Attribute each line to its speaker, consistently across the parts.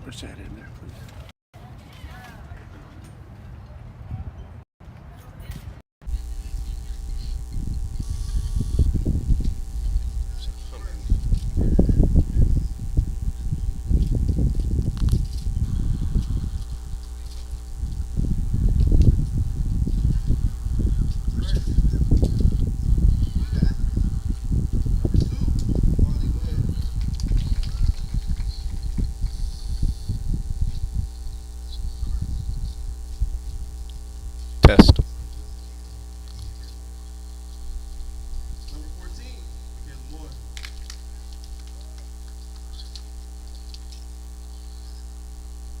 Speaker 1: Push that in there, please.
Speaker 2: Test.
Speaker 3: Number 14, Michaela Moore.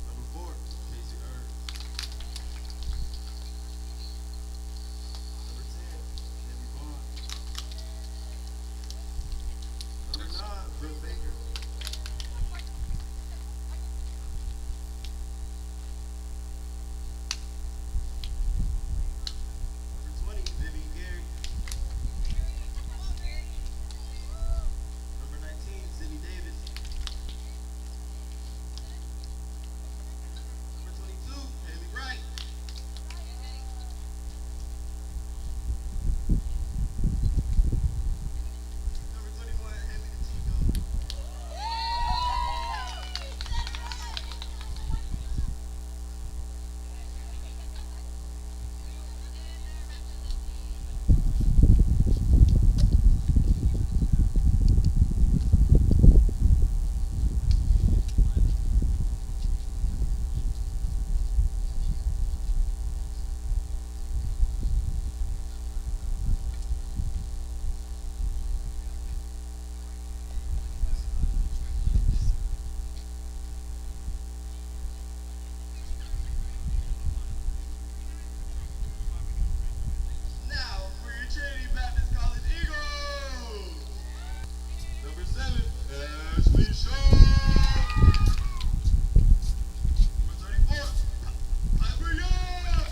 Speaker 3: Number 4, Casey Erb. Number 10, Debbie Vaughn. Number 9, Brooke Baker. Number 20, Vivian Gary. Number 19, Sydney Davis. Number 22, Haley Wright. Number 21, Haley Chico. Now for your Trinity Baptist College Eagles. Number 7, Ashley Shaw. Number 34, Piper Young.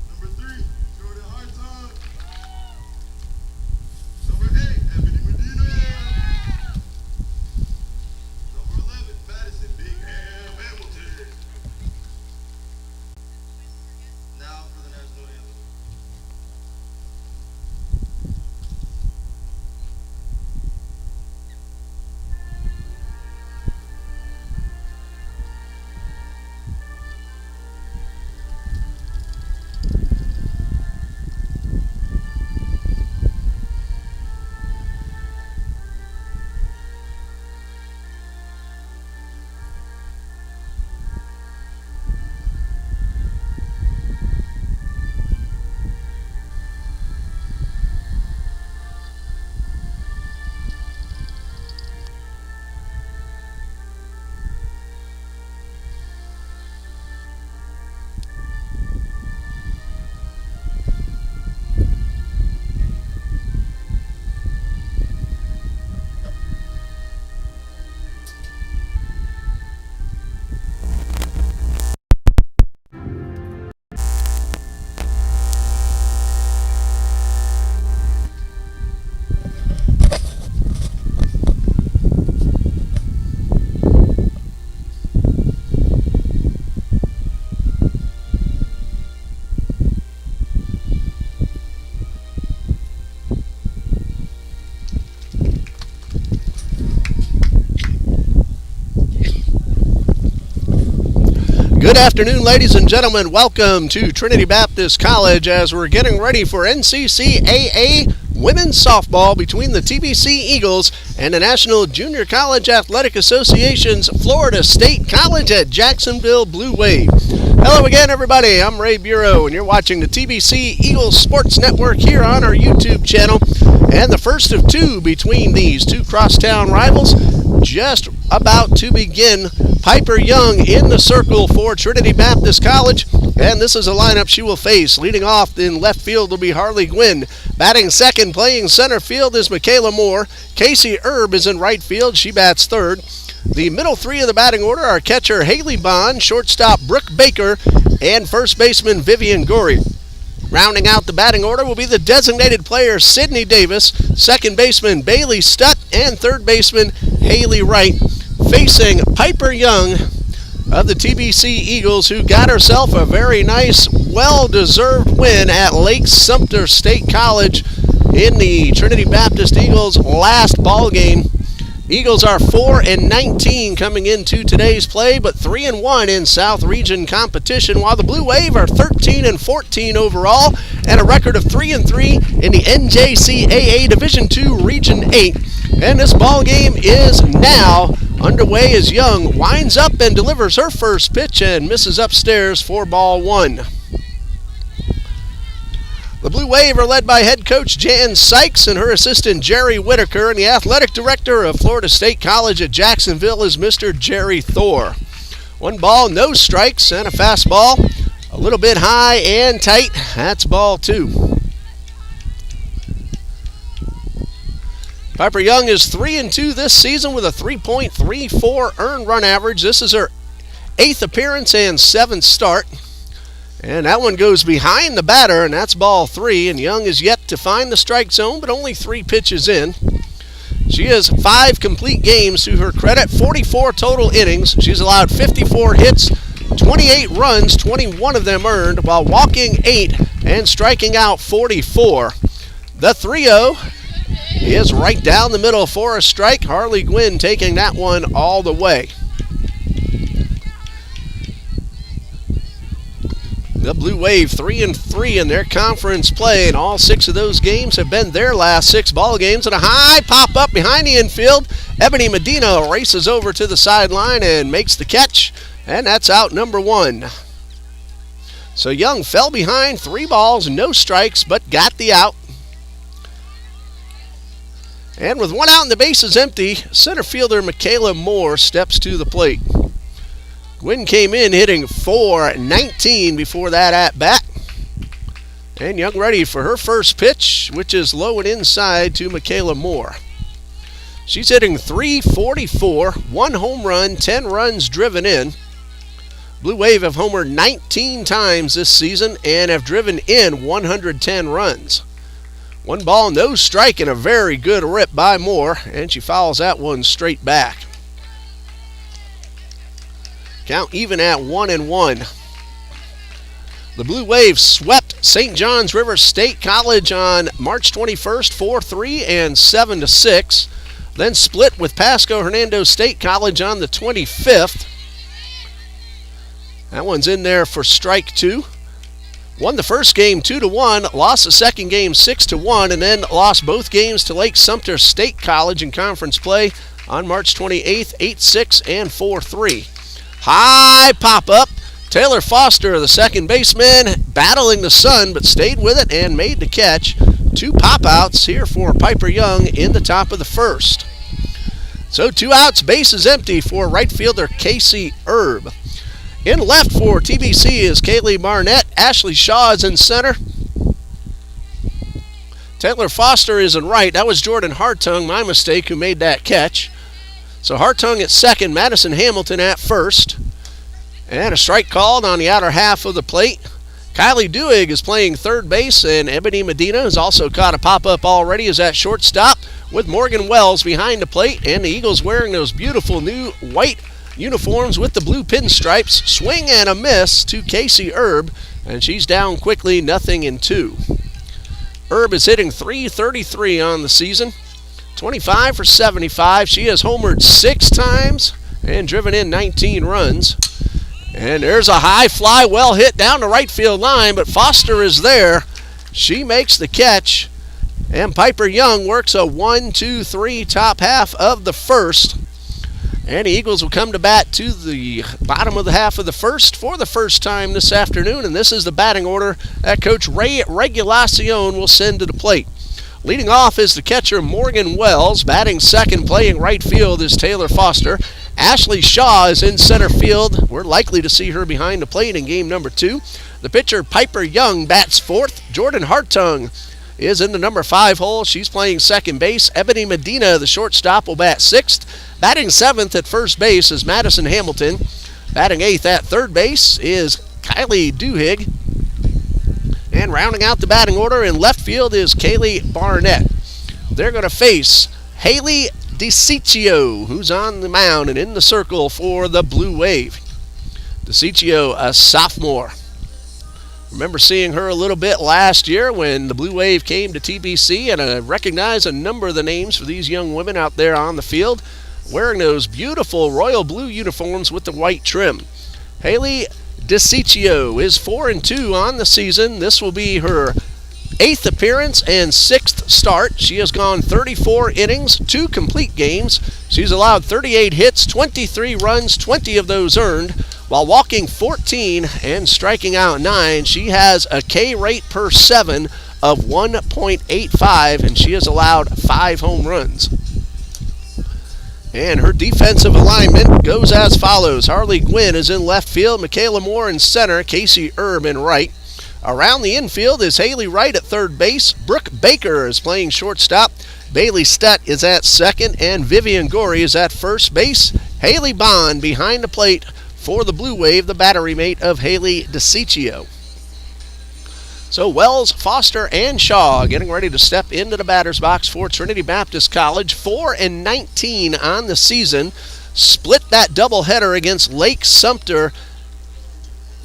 Speaker 3: Number 3, Jordan Hartog. Number 8, Ebony Medina. Number 11, Madison Big Ham Hamilton. Now for the national anthem.
Speaker 1: Good afternoon, ladies and gentlemen. Welcome to Trinity Baptist College as we're getting ready for NCCAA women's softball between the TBC Eagles and the National Junior College Athletic Association's Florida State College at Jacksonville Blue Wave. Hello again, everybody. I'm Ray Bureau, and you're watching the TBC Eagles Sports Network here on our YouTube channel. And the first of two between these two crosstown rivals just about to begin. Piper Young in the circle for Trinity Baptist College, and this is a lineup she will face. Leading off in left field will be Harley Gwynn. Batting second, playing center field is Michaela Moore. Casey Erb is in right field. She bats third. The middle three of the batting order are catcher Haley Bond, shortstop Brooke Baker, and first baseman Vivian Gorey. Rounding out the batting order will be the designated player Sidney Davis, second baseman Bailey Stutt, and third baseman Haley Wright, facing Piper Young of the TBC Eagles, who got herself a very nice, well-deserved win at Lake Sumter State College in the Trinity Baptist Eagles' last ball game. Eagles are 4-19 coming into today's play, but 3-1 in South Region competition, while the Blue Wave are 13-14 overall and a record of 3-3 in the NJCAA Division II Region 8. And this ball game is now underway as Young winds up and delivers her first pitch and misses upstairs for ball one. The Blue Wave are led by head coach Jan Sykes and her assistant Jerry Whitaker, and the athletic director of Florida State College at Jacksonville is Mr. Jerry Thor. 1 ball, no strikes, and a fastball a little bit high and tight. That's ball 2. Piper Young is 3-2 this season with a 3.34 earned run average. This is her 8th appearance and 7th start. And that one goes behind the batter, and that's ball 3. And Young is yet to find the strike zone, but only 3 pitches in. She has 5 complete games to her credit, 44 total innings. She's allowed 54 hits, 28 runs, 21 of them earned, while walking 8 and striking out 44. The 3-0 is right down the middle for a strike. Harley Gwynn taking that one all the way. The Blue Wave 3-3 in their conference play, and all 6 of those games have been their last 6 ball games. And a high pop up behind the infield. Ebony Medina races over to the sideline and makes the catch, and that's out number 1. So Young fell behind, 3 balls, no strikes, but got the out. And with 1 out and the bases empty, center fielder Michaela Moore steps to the plate. Gwynn came in hitting .419 before that at-bat. And Young ready for her first pitch, which is low and inside to Michaela Moore. She's hitting .344, 1 home run, 10 runs driven in. Blue Wave have homered 19 times this season and have driven in 110 runs. 1 ball, no strike, and a very good rip by Moore, and she fouls that one straight back. Count even at 1-1. The Blue Wave swept St. John's River State College on March 21st, 4-3 and 7-6. Then split with Pasco Hernando State College on the 25th. That one's in there for strike 2. Won the first game 2-1, lost the second game 6-1, and then lost both games to Lake Sumter State College in conference play on March 28th, 8-6 and 4-3. High pop-up. Taylor Foster, the second baseman, battling the sun, but stayed with it and made the catch. 2 pop-outs here for Piper Young in the top of the first. So 2 outs, bases empty for right fielder Casey Erb. In left for TBC is Kaylee Barnett. Ashley Shaw is in center. Taylor Foster is in right. That was Jordan Hartung, my mistake, who made that catch. So Hartung at second, Madison Hamilton at first. And a strike called on the outer half of the plate. Kylie Duig is playing third base, and Ebony Medina has also caught a pop-up already as at shortstop, with Morgan Wells behind the plate, and the Eagles wearing those beautiful new white uniforms with the blue pinstripes. Swing and a miss to Casey Erb, and she's down quickly, 0-2. Erb is hitting .333 on the season. 25 for 75. She has homered 6 times and driven in 19 runs. And there's a high fly, well hit down the right field line, but Foster is there. She makes the catch, and Piper Young works a 1-2-3 top half of the first. And the Eagles will come to bat to the bottom of the half of the first for the first time this afternoon, and this is the batting order that Coach Ray Regulacion will send to the plate. Leading off is the catcher Morgan Wells. Batting second, playing right field, is Taylor Foster. Ashley Shaw is in center field. We're likely to see her behind the plate in game number 2. The pitcher Piper Young bats fourth. Jordan Hartung is in the number 5 hole. She's playing second base. Ebony Medina, the shortstop, will bat sixth. Batting seventh at first base is Madison Hamilton. Batting eighth at third base is Kylie Duhigg. And rounding out the batting order in left field is Kaylee Barnett. They're going to face Haley DeCiccio, who's on the mound and in the circle for the Blue Wave. DeCiccio, a sophomore. Remember seeing her a little bit last year when the Blue Wave came to TBC, and I recognize a number of the names for these young women out there on the field wearing those beautiful royal blue uniforms with the white trim. Haley DeCiccio is 4-2 on the season. This will be her 8th appearance and 6th start. She has gone 34 innings, 2 complete games. She's allowed 38 hits, 23 runs, 20 of those earned, while walking 14 and striking out 9. She has a K rate per 7 of 1.85, and she has allowed 5 home runs. And her defensive alignment goes as follows. Harley Gwynn is in left field, Michaela Moore in center, Casey Erb in right. Around the infield is Haley Wright at third base, Brooke Baker is playing shortstop, Bailey Stutt is at second, and Vivian Gorey is at first base. Haley Bond behind the plate for the Blue Wave, the battery mate of Haley DeCiccio. So Wells, Foster, and Shaw getting ready to step into the batter's box for Trinity Baptist College. 4-19 on the season. Split that doubleheader against Lake Sumter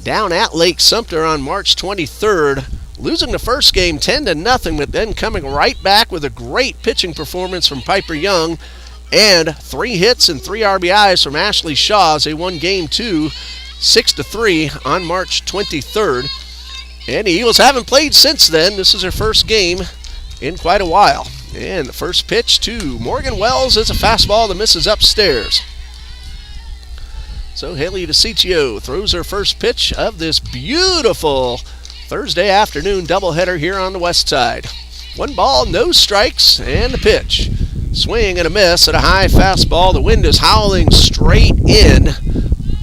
Speaker 1: down at Lake Sumter on March 23rd. Losing the first game 10-0, but then coming right back with a great pitching performance from Piper Young and 3 hits and 3 RBIs from Ashley Shaw as they won Game 2 6-3 on March 23rd. And the Eagles haven't played since then. This is their first game in quite a while. And the first pitch to Morgan Wells is a fastball that misses upstairs. So Haley DeCiccio throws her first pitch of this beautiful Thursday afternoon doubleheader here on the west side. 1 ball, no strikes, and the pitch. Swing and a miss at a high fastball. The wind is howling straight in.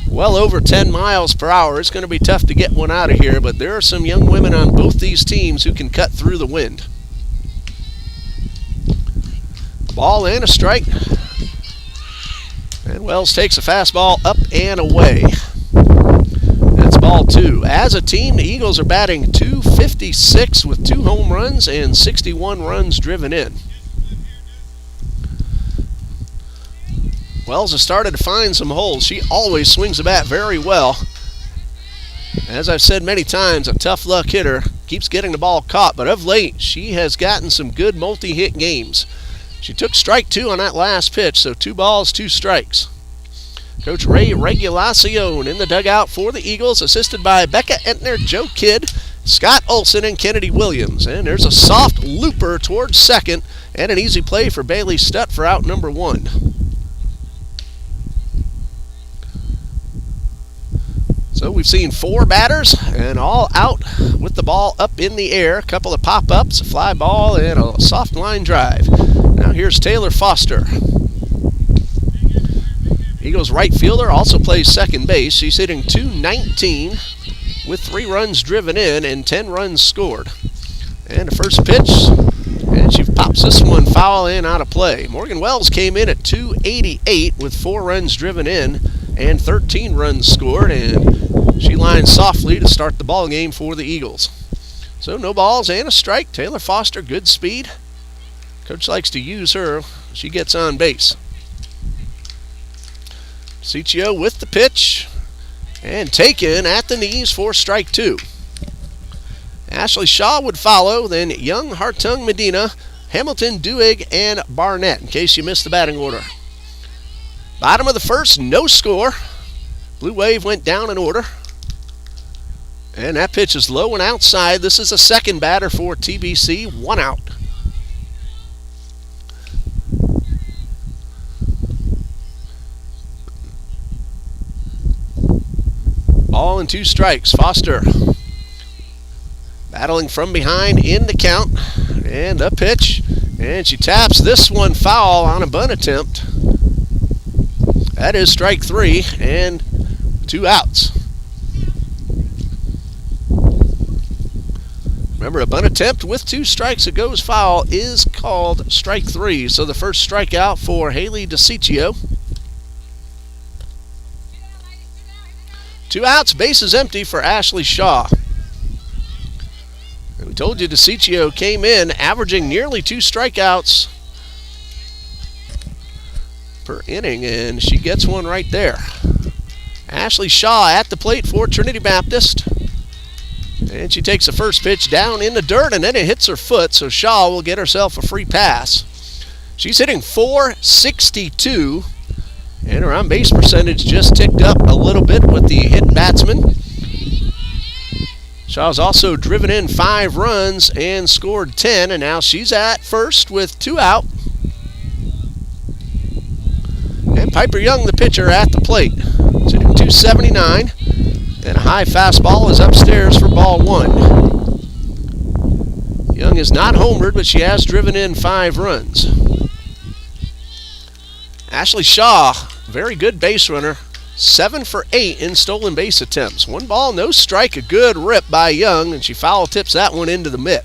Speaker 1: Well over 10 miles per hour. It's going to be tough to get one out of here, but there are some young women on both these teams who can cut through the wind. A ball and a strike. And Wells takes a fastball up and away. That's ball 2. As a team, the Eagles are batting .256 with 2 home runs and 61 runs driven in. Wells has started to find some holes. She always swings the bat very well. As I've said many times, a tough luck hitter, keeps getting the ball caught, but of late she has gotten some good multi-hit games. She took strike 2 on that last pitch, so 2 balls, 2 strikes. Coach Ray Regulacion in the dugout for the Eagles, assisted by Becca Entner, Joe Kidd, Scott Olson, and Kennedy Williams. And there's a soft looper towards second, and an easy play for Bailey Stutt for out number 1. So we've seen 4 batters and all out with the ball up in the air. A couple of pop-ups, a fly ball, and a soft line drive. Now here's Taylor Foster. Eagles right fielder, also plays second base. She's hitting .219 with 3 runs driven in and 10 runs scored. And the first pitch, and she pops this one foul and out of play. Morgan Wells came in at .288 with 4 runs driven in and 13 runs scored, and she lines softly to start the ball game for the Eagles. So no balls and a strike. Taylor Foster, good speed. Coach likes to use her. She gets on base. DeCiccio with the pitch and taken at the knees for strike 2. Ashley Shaw would follow, then Young, Hartung, Medina, Hamilton, Duig, and Barnett, in case you missed the batting order. Bottom of the first, no score. Blue Wave went down in order. And that pitch is low and outside. This is a second batter for TBC, 1 out. Ball and 2 strikes. Foster battling from behind in the count. And the pitch. And she taps this one foul on a bunt attempt. That is strike 3 and 2 outs. Remember, a bunt attempt with 2 strikes that goes foul is called strike 3. So the first strikeout for Haley DeCiccio. 2 outs, bases empty for Ashley Shaw. We told you DeCiccio came in averaging nearly 2 strikeouts per inning, and she gets one right there. Ashley Shaw at the plate for Trinity Baptist. And she takes the first pitch down in the dirt, and then it hits her foot, so Shaw will get herself a free pass. She's hitting .462, and her on-base percentage just ticked up a little bit with the hit batsman. Shaw's also driven in 5 runs and scored 10, and now she's at first with 2 out. And Piper Young, the pitcher, at the plate. Sitting .279, and a high fastball is upstairs for ball 1. Young is not homered, but she has driven in 5 runs. Ashley Shaw, very good base runner. 7 for 8 in stolen base attempts. 1 ball, no strike, a good rip by Young, and she foul tips that one into the mitt.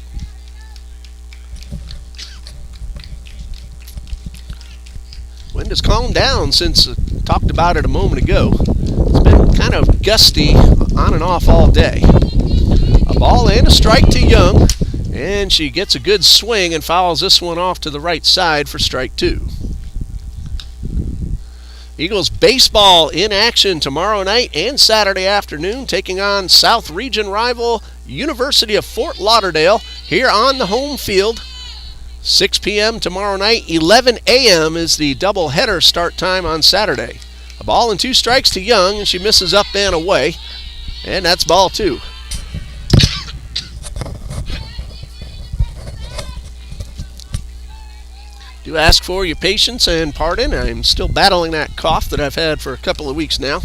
Speaker 1: Wind has calmed down since talked about it a moment ago. It's been kind of gusty on and off all day. A ball and a strike to Young, and she gets a good swing and fouls this one off to the right side for strike 2. Eagles baseball in action tomorrow night and Saturday afternoon, taking on South Region rival University of Fort Lauderdale here on the home field. 6 p.m. tomorrow night, 11 a.m. is the doubleheader start time on Saturday. A ball and 2 strikes to Young, and she misses up and away, and that's ball 2. Do ask for your patience and pardon. I'm still battling that cough that I've had for a couple of weeks now.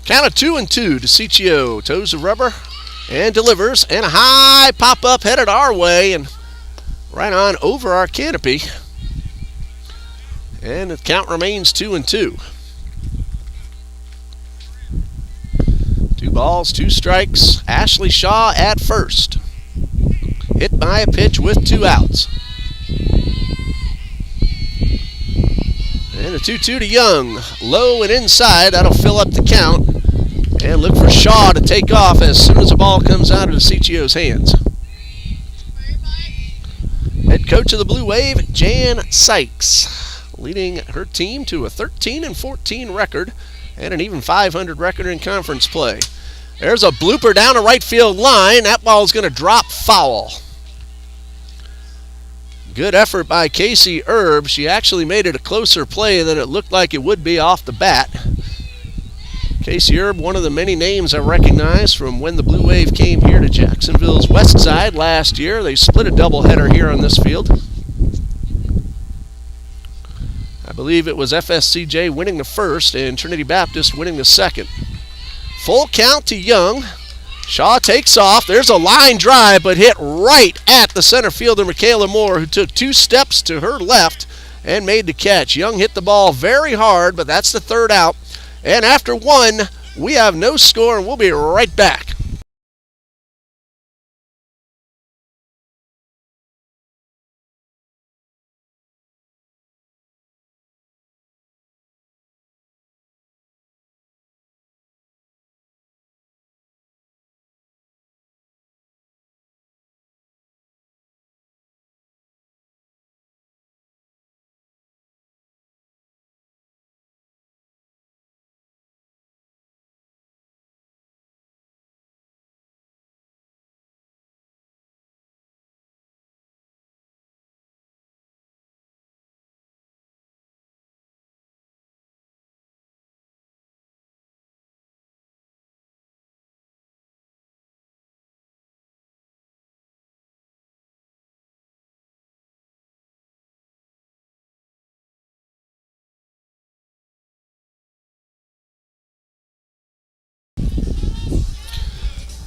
Speaker 1: Count of 2-2. DeCiccio toes the rubber and delivers, and a high pop-up headed our way and right on over our canopy. And the count remains 2-2. 2 balls, 2 strikes. Ashley Shaw at first. Hit by a pitch with 2 outs. And a 2-2 to Young. Low and inside. That'll fill up the count. And look for Shaw to take off as soon as the ball comes out of DeCiccio's hands. Head coach of the Blue Wave, Jan Sykes, leading her team to a 13-14 record and an even 500 record in conference play. There's a blooper down the right field line. That ball's going to drop foul. Good effort by Casey Erb. She actually made it a closer play than it looked like it would be off the bat. Casey Erb, one of the many names I recognize from when the Blue Wave came here to Jacksonville's west side last year. They split a doubleheader here on this field. I believe it was FSCJ winning the first and Trinity Baptist winning the second. Full count to Young. Shaw takes off. There's a line drive, but hit right at the center fielder, Michaela Moore, who took 2 steps to her left and made the catch. Young hit the ball very hard, but that's the 3rd out. And after 1, we have no score, and we'll be right back.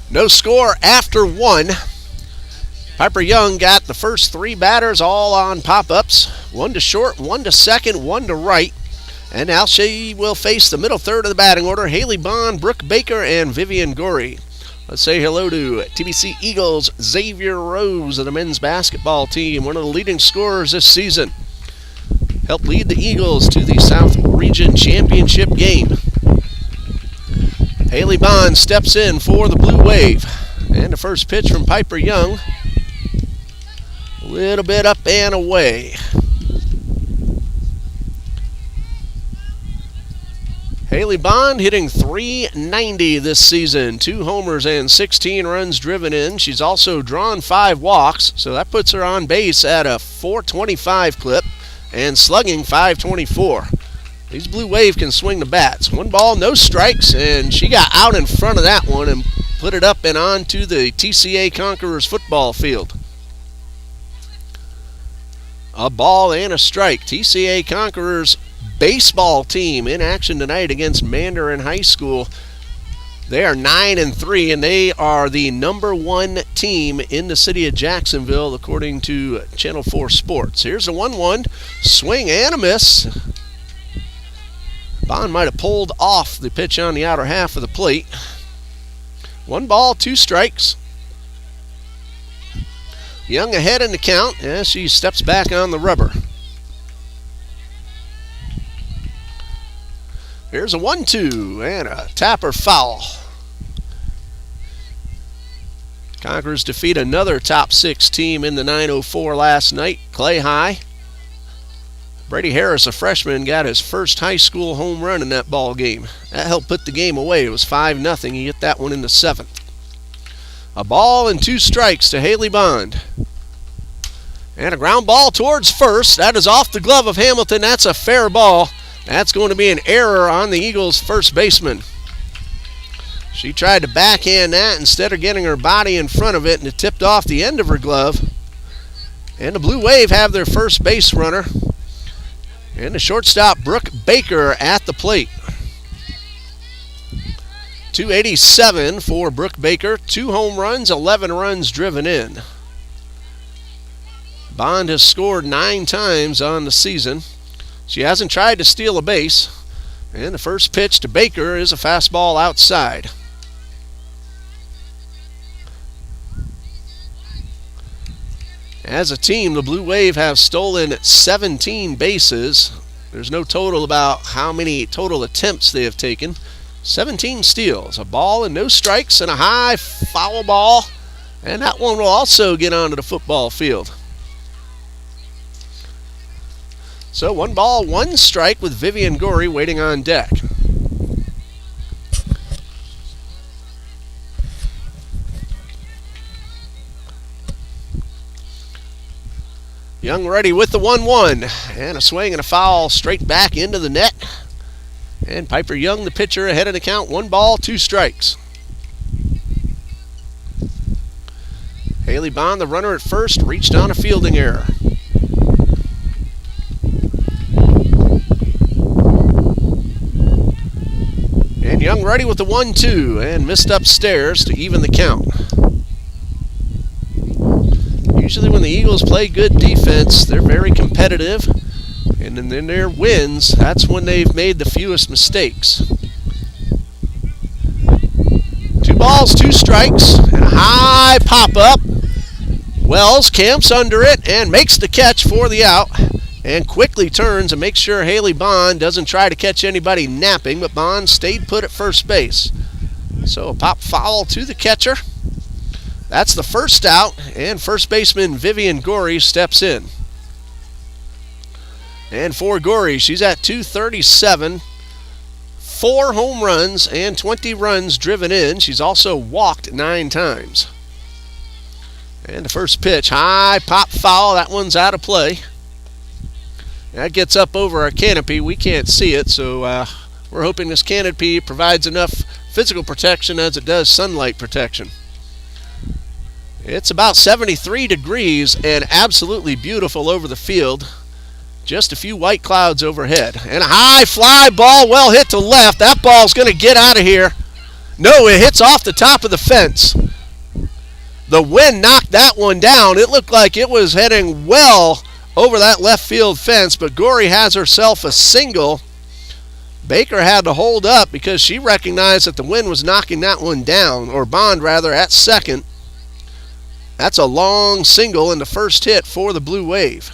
Speaker 1: No score after 1. Piper Young got the first 3 batters all on pop-ups. 1 to short, 1 to second, 1 to right. And now she will face the middle third of the batting order. Haley Bond, Brooke Baker, and Vivian Gorey. Let's say hello to TBC Eagles Xavier Rose of the men's basketball team, one of the leading scorers this season. Helped lead the Eagles to the South Region Championship game. Haley Bond steps in for the Blue Wave. And the first pitch from Piper Young. A little bit up and away. Haley Bond hitting .390 this season. 2 homers and 16 runs driven in. She's also drawn 5 walks, so that puts her on base at a .425 clip and slugging .524. These Blue Wave can swing the bats. 1 ball, no strikes, and she got out in front of that one and put it up and onto the TCA Conquerors football field. A ball and a strike. TCA Conquerors baseball team in action tonight against Mandarin High School. They are 9-3, and they are the #1 team in the city of Jacksonville, according to Channel 4 Sports. Here's a 1-1 swing and a miss. Bond might have pulled off the pitch on the outer half of the plate. 1 ball, 2 strikes. Young ahead in the count as she steps back on the rubber. Here's a 1-2 and a tapper foul. Conquerors defeat another top 6 team in the 904 last night, Clay High. Brady Harris, a freshman, got his first high school home run in that ball game. That helped put the game away. It was 5-0. He hit that one in the 7th. A ball and 2 strikes to Haley Bond. And a ground ball towards first. That is off the glove of Hamilton. That's a fair ball. That's going to be an error on the Eagles' first baseman. She tried to backhand that instead of getting her body in front of it, and it tipped off the end of her glove. And the Blue Wave have their first base runner. And the shortstop, Brooke Baker, at the plate. .287 for Brooke Baker. 2 home runs, 11 runs driven in. Bond has scored 9 times on the season. She hasn't tried to steal a base. And the first pitch to Baker is a fastball outside. As a team, the Blue Wave have stolen 17 bases. There's no total about how many total attempts they have taken. 17 steals, a ball and no strikes, and a high foul ball. And that one will also get onto the football field. So 1 ball, 1 strike with Vivian Gorey waiting on deck. Young ready with the 1-1. And a swing and a foul straight back into the net. And Piper Young, the pitcher, ahead of the count. 1 ball, 2 strikes. Haley Bond, the runner at first, reached on a fielding error. And Young ready with the 1-2 and missed upstairs to even the count. Usually when the Eagles play good defense, they're very competitive. And in their wins, that's when they've made the fewest mistakes. 2 balls, 2 strikes, and a high pop-up. Wells camps under it and makes the catch for the out. And quickly turns and makes sure Haley Bond doesn't try to catch anybody napping, but Bond stayed put at first base. So a pop foul to the catcher. That's the first out, and first baseman Vivian Gorey steps in. And for Gorey, she's at .237, 4 home runs and 20 runs driven in. She's also walked 9 times. And the first pitch, high pop foul. That one's out of play. That gets up over our canopy. We can't see it, so we're hoping this canopy provides enough physical protection as it does sunlight protection. It's about 73 degrees and absolutely beautiful over the field. Just a few white clouds overhead. And a high fly ball, well hit to left. That ball's going to get out of here. No, it hits off the top of the fence. The wind knocked that one down. It looked like it was heading well over that left field fence, but Gorey has herself a single. Baker had to hold up because she recognized that the wind was knocking that one down, or Bond rather, at second. That's a long single in the first hit for the Blue Wave.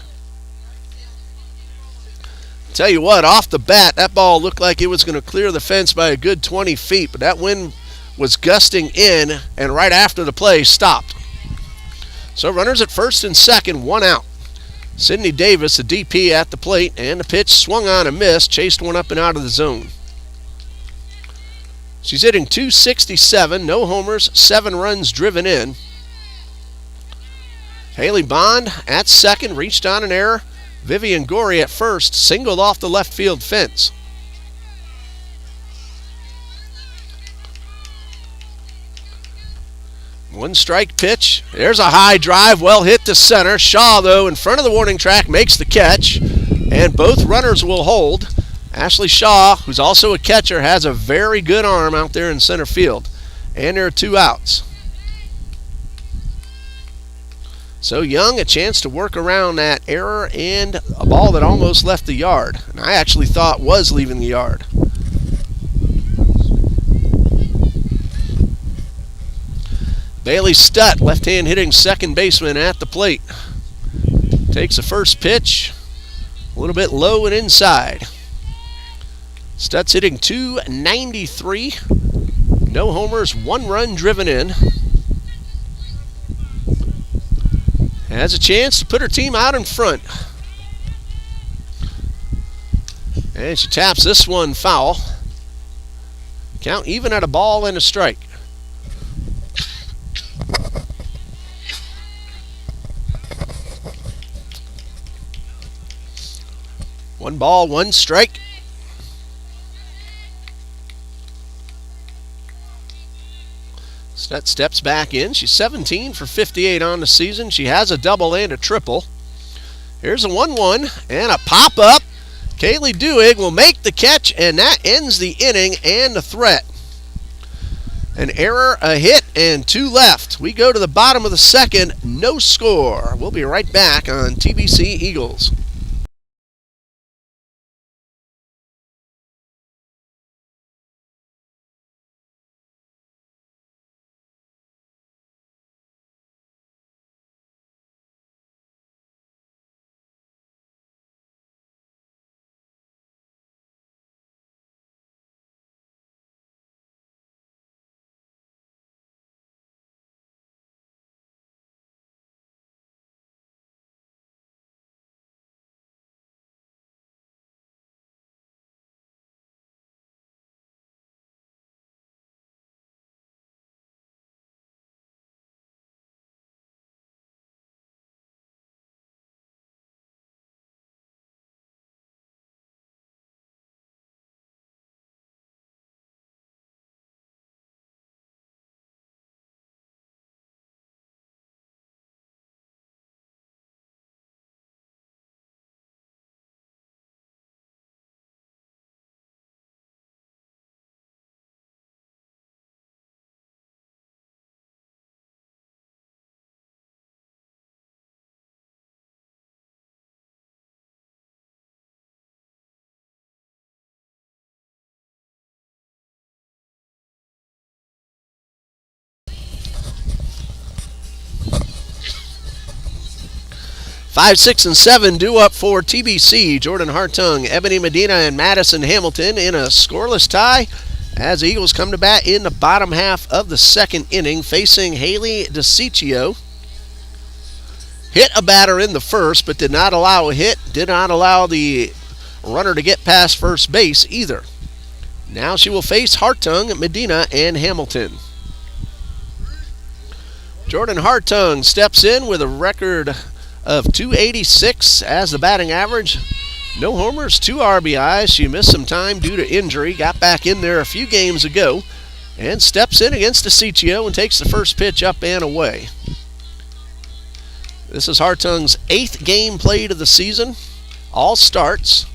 Speaker 1: Tell you what, off the bat, that ball looked like it was going to clear the fence by a good 20 feet, but that wind was gusting in, and right after the play stopped. So runners at first and second, 1 out. Sydney Davis, the DP, at the plate, and the pitch swung on and missed, chased one up and out of the zone. She's hitting .267, no homers, 7 runs driven in. Haley Bond at second, reached on an error. Vivian Gorey at first, singled off the left field fence. One strike pitch. There's a high drive, well hit to center. Shaw, though, in front of the warning track, makes the catch, and both runners will hold. Ashley Shaw, who's also a catcher, has a very good arm out there in center field. And there are 2 outs. So Young, a chance to work around that error and a ball that almost left the yard. And I actually thought was leaving the yard. Bailey Stutt, left-hand hitting second baseman at the plate. Takes the first pitch, a little bit low and inside. Stutt's hitting .293, no homers, 1 run driven in. Has a chance to put her team out in front. And she taps this one foul. Count even at a ball and a strike. One ball, 1 strike. Stutt steps back in. She's 17 for 58 on the season. She has a double and a triple. Here's a 1-1 and a pop-up. Kaylee Duig will make the catch, and that ends the inning and the threat. An error, a hit, and 2 left. We go to the bottom of the second. No score. We'll be right back on TBC Eagles. Five, 6, and 7 due up for TBC. Jordan Hartung, Ebony Medina, and Madison Hamilton in a scoreless tie as the Eagles come to bat in the bottom half of the second inning, facing Haley DeCiccio. Hit a batter in the first, but did not allow a hit, did not allow the runner to get past first base either. Now she will face Hartung, Medina, and Hamilton. Jordan Hartung steps in with a record of .286 as the batting average. No homers, 2 RBIs. She missed some time due to injury, got back in there a few games ago, and steps in against DeCiccio and takes the first pitch up and away. This is Hartung's 8th game played of the season. All starts.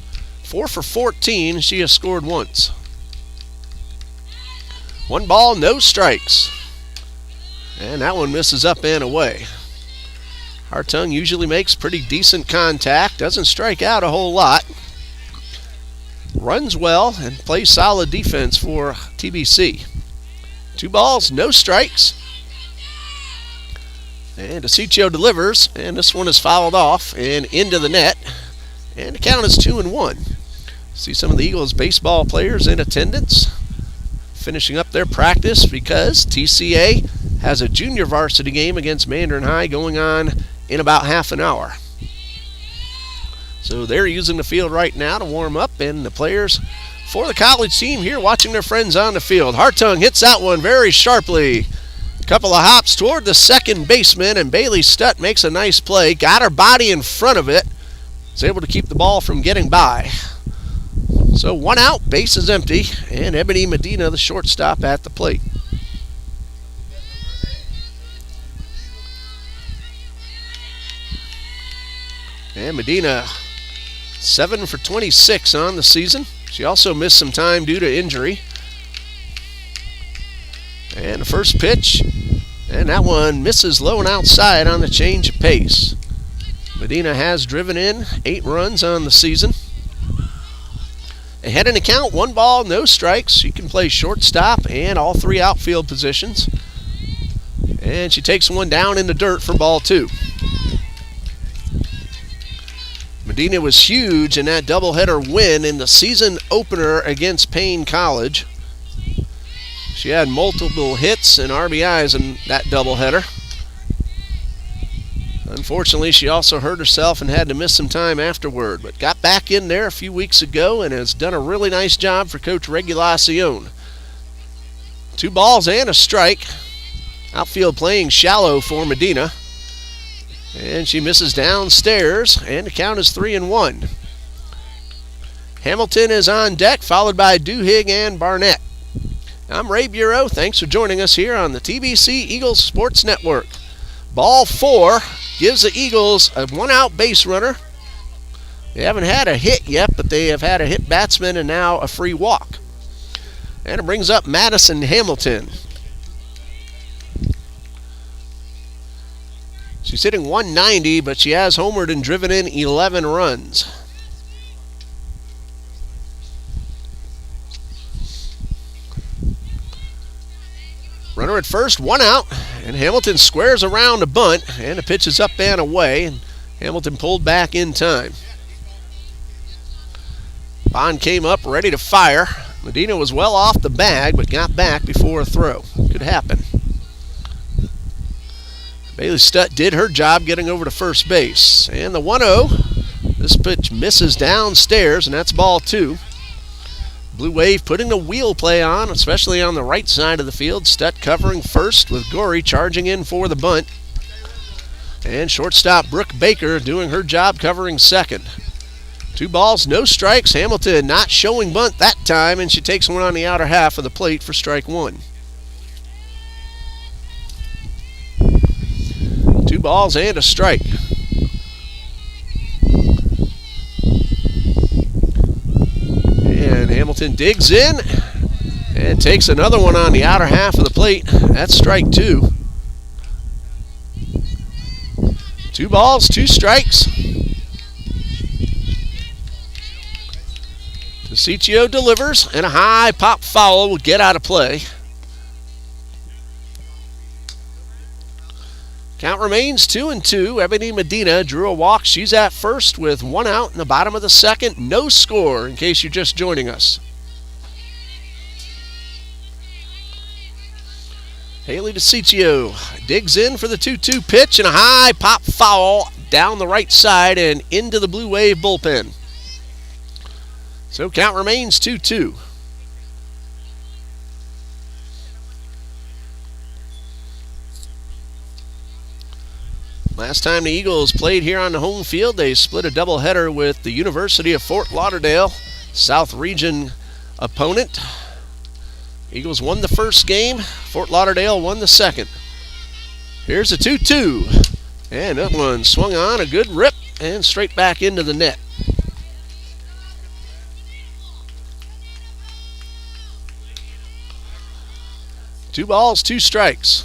Speaker 1: 4 for 14. She has scored once. 1 ball, no strikes. And that one misses up and away. Hartung usually makes pretty decent contact, doesn't strike out a whole lot. Runs well and plays solid defense for TBC. 2 balls, no strikes. And DeCiccio delivers, and this one is fouled off and into the net. And the count is 2-1. See some of the Eagles baseball players in attendance. finishing up their practice because TCA has a junior varsity game against Mandarin High going on in about half an hour. So they're using the field right now to warm up, and the players for the college team here watching their friends on the field. Hartung hits that one very sharply. A couple of hops toward the second baseman, and Bailey Stutt makes a nice play. Got her body in front of it. Was able to keep the ball from getting by. So 1 out, base is empty, and Ebony Medina, the shortstop, at the plate. And Medina, 7 for 26 on the season. She also missed some time due to injury. And the first pitch, and that one misses low and outside on the change of pace. Medina has driven in 8 runs on the season. Ahead in the count, 1 ball, no strikes. She can play shortstop and all 3 outfield positions. And she takes one down in the dirt for ball 2. Medina was huge in that doubleheader win in the season opener against Payne College. She had multiple hits and RBIs in that doubleheader. Unfortunately, she also hurt herself and had to miss some time afterward, but got back in there a few weeks ago and has done a really nice job for Coach Regulacion. 2 balls and a strike. Outfield playing shallow for Medina. And she misses downstairs, and the count is 3-1. Hamilton is on deck, followed by Duhigg and Barnett. I'm Ray Bureau. Thanks for joining us here on the TBC Eagles Sports Network. Ball 4 gives the Eagles a 1-out base runner. They haven't had a hit yet, but they have had a hit batsman and now a free walk. And it brings up Madison Hamilton. She's hitting 190, but she has homered and driven in 11 runs. Runner at first, 1 out, and Hamilton squares around a bunt, and the pitch is up and away, and Hamilton pulled back in time. Bond came up ready to fire. Medina was well off the bag, but got back before a throw. Could happen. Bailey Stutt did her job getting over to first base. And the 1-0. This pitch misses downstairs, and that's ball 2. Blue Wave putting the wheel play on, especially on the right side of the field. Stutt covering first with Gorey charging in for the bunt. And shortstop Brooke Baker doing her job covering second. 2 balls, no strikes. Hamilton not showing bunt that time, and she takes one on the outer half of the plate for strike 1. 2 balls and a strike. And Hamilton digs in and takes another one on the outer half of the plate. That's strike 2. 2 balls, 2 strikes. Teciccio delivers, and a high pop foul will get out of play. Count remains 2-2. Ebony Medina drew a walk. She's at first with 1 out in the bottom of the second. No score in case you're just joining us. Haley Teciccio digs in for the 2-2 pitch, and a high pop foul down the right side and into the Blue Wave bullpen. So count remains 2-2. Last time the Eagles played here on the home field, they split a doubleheader with the University of Fort Lauderdale, South Region opponent. Eagles won the first game. Fort Lauderdale won the second. Here's a 2-2. And that one swung on, a good rip, and straight back into the net. Two balls, 2 strikes.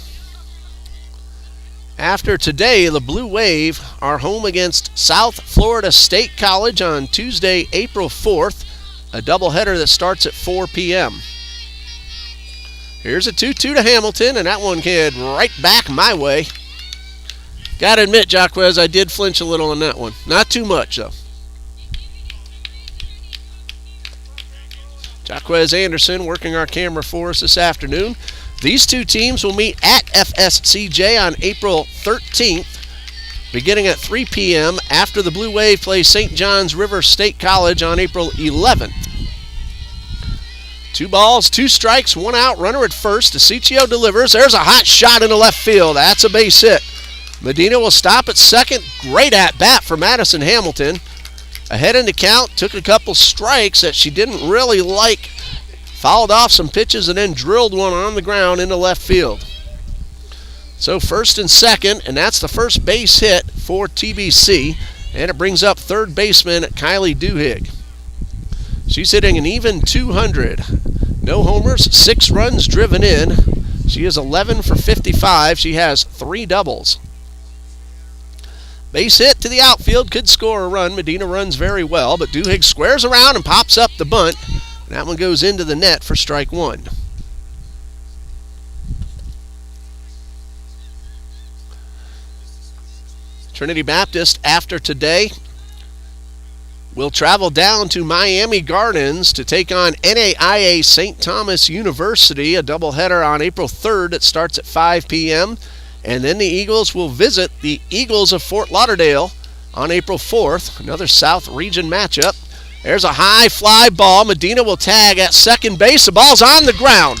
Speaker 1: After today, the Blue Wave are home against South Florida State College on Tuesday, April 4th, a doubleheader that starts at 4 p.m. Here's a 2-2 to Hamilton, and that one came right back my way. Got to admit, Jaquez, I did flinch a little on that one. Not too much, though. Jaquez Anderson working our camera for us this afternoon. These two teams will meet at FSCJ on April 13th, beginning at 3 p.m. after the Blue Wave plays St. John's River State College on April 11th. 2 balls, 2 strikes, 1 out, runner at first. DeCiccio delivers. There's a hot shot into left field. That's a base hit. Medina will stop at second. Great at bat for Madison Hamilton. Ahead in the count, took a couple strikes that she didn't really like. Fouled off some pitches and then drilled one on the ground into left field. So first and second, and that's the first base hit for TBC. And it brings up third baseman Kylie Duhigg. She's hitting an even 200. No homers, 6 runs driven in. She is 11 for 55. She has 3 doubles. Base hit to the outfield, could score a run. Medina runs very well, but Duhigg squares around and pops up the bunt. And that one goes into the net for strike 1. Trinity Baptist, after today, will travel down to Miami Gardens to take on NAIA St. Thomas University, a doubleheader on April 3rd that starts at 5 p.m. And then the Eagles will visit the Eagles of Fort Lauderdale on April 4th, another South Region matchup. There's a high fly ball. Medina will tag at second base. The ball's on the ground.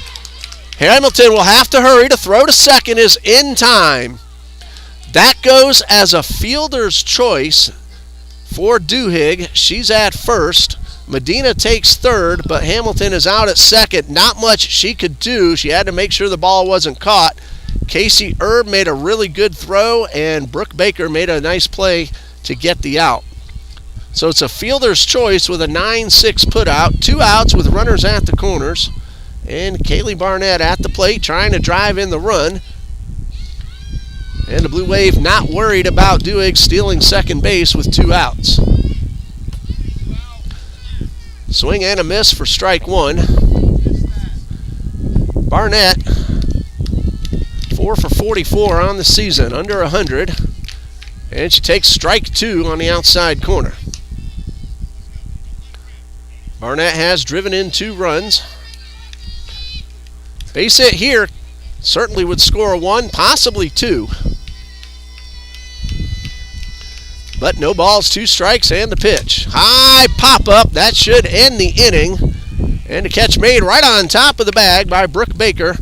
Speaker 1: Hamilton will have to hurry. To throw to second is in time. That goes as a fielder's choice for Duhigg. She's at first. Medina takes third, but Hamilton is out at second. Not much she could do. She had to make sure the ball wasn't caught. Casey Erb made a really good throw, and Brooke Baker made a nice play to get the out. So it's a fielder's choice with a 9-6 put out. 2 outs with runners at the corners. And Kaylee Barnett at the plate trying to drive in the run. And the Blue Wave not worried about Duhigg stealing second base with 2 outs. Swing and a miss for strike 1. Barnett, 4 for 44 on the season, under 100. And she takes strike 2 on the outside corner. Barnett has driven in 2 runs. Base hit here certainly would score 1, possibly 2. But no balls, 2 strikes, and the pitch. High pop-up, that should end the inning. And the catch made right on top of the bag by Brooke Baker.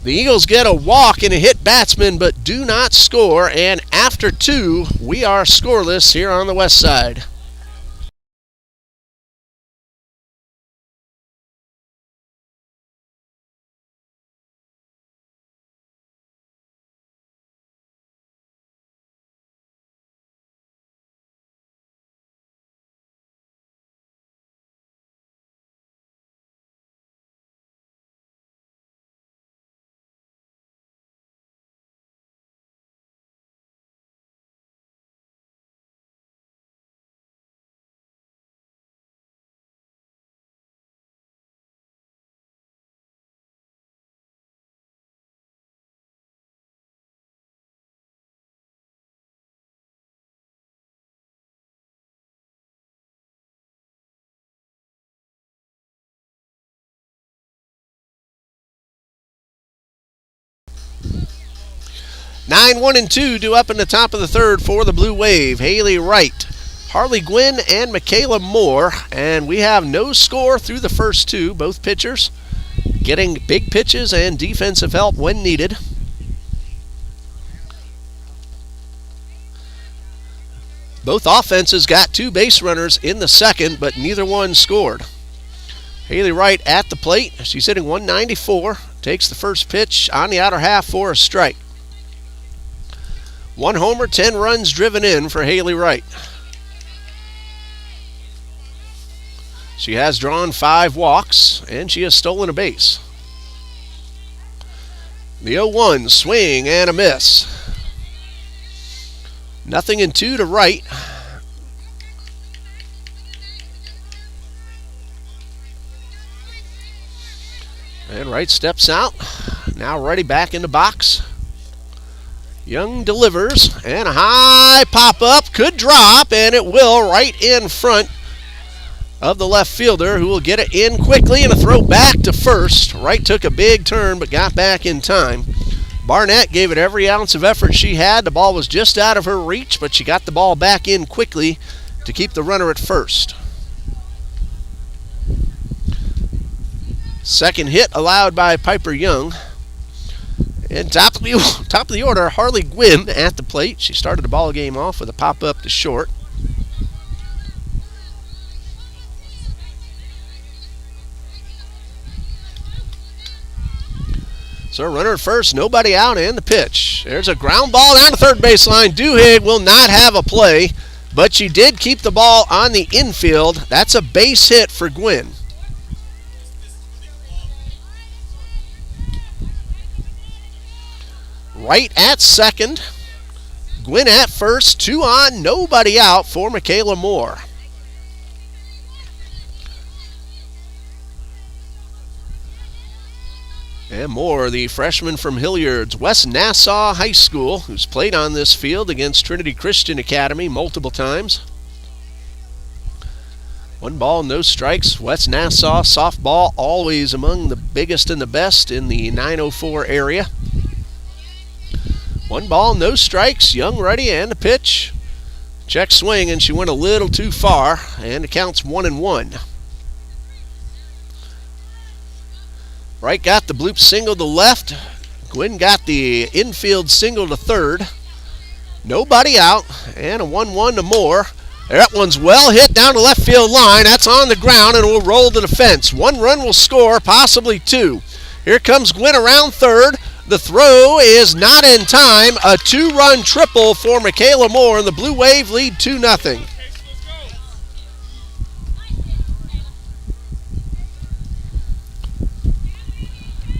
Speaker 1: The Eagles get a walk and a hit batsman, but do not score. And after 2, we are scoreless here on the west side. Nine, 1, and 2 due up in the top of the third for the Blue Wave. Haley Wright, Harley Gwynn, and Michaela Moore. And we have no score through the first 2. Both pitchers getting big pitches and defensive help when needed. Both offenses got 2 base runners in the second, but neither one scored. Haley Wright at the plate. She's hitting 194. Takes the first pitch on the outer half for a strike. 1 homer, 10 runs driven in for Haley Wright. She has drawn 5 walks, and she has stolen a base. The 0-1, swing and a miss. 0-2 to Wright. And Wright steps out. Now ready back in the box. Young delivers, and a high pop-up, could drop, and it will right in front of the left fielder, who will get it in quickly, and a throw back to first. Wright took a big turn but got back in time. Barnett gave it every ounce of effort she had. The ball was just out of her reach, but she got the ball back in quickly to keep the runner at first. Second hit allowed by Piper Young. And top of the order, Harley Gwynn at the plate. She started the ball game off with a pop-up to short. So runner at first, nobody out, and the pitch. There's a ground ball down to third baseline. Duhigg will not have a play, but she did keep the ball on the infield. That's a base hit for Gwynn. Wright at second. Gwynn at first. 2 on, nobody out for Michaela Moore. And Moore, the freshman from Hilliard's West Nassau High School, who's played on this field against Trinity Christian Academy multiple times. 1 ball, no strikes. West Nassau softball, always among the biggest and the best in the 904 area. 1 ball, no strikes. Young ready, and the pitch. Check swing, and she went a little too far, and it counts 1-1. Wright got the bloop single to left. Gwynn got the infield single to third. Nobody out, and a 1-1 to Moore. That one's well hit down the left field line. That's on the ground and will roll to the fence. 1 run will score, possibly 2. Here comes Gwynn around third. The throw is not in time. A 2-run triple for Michaela Moore, and the Blue Wave lead 2-0.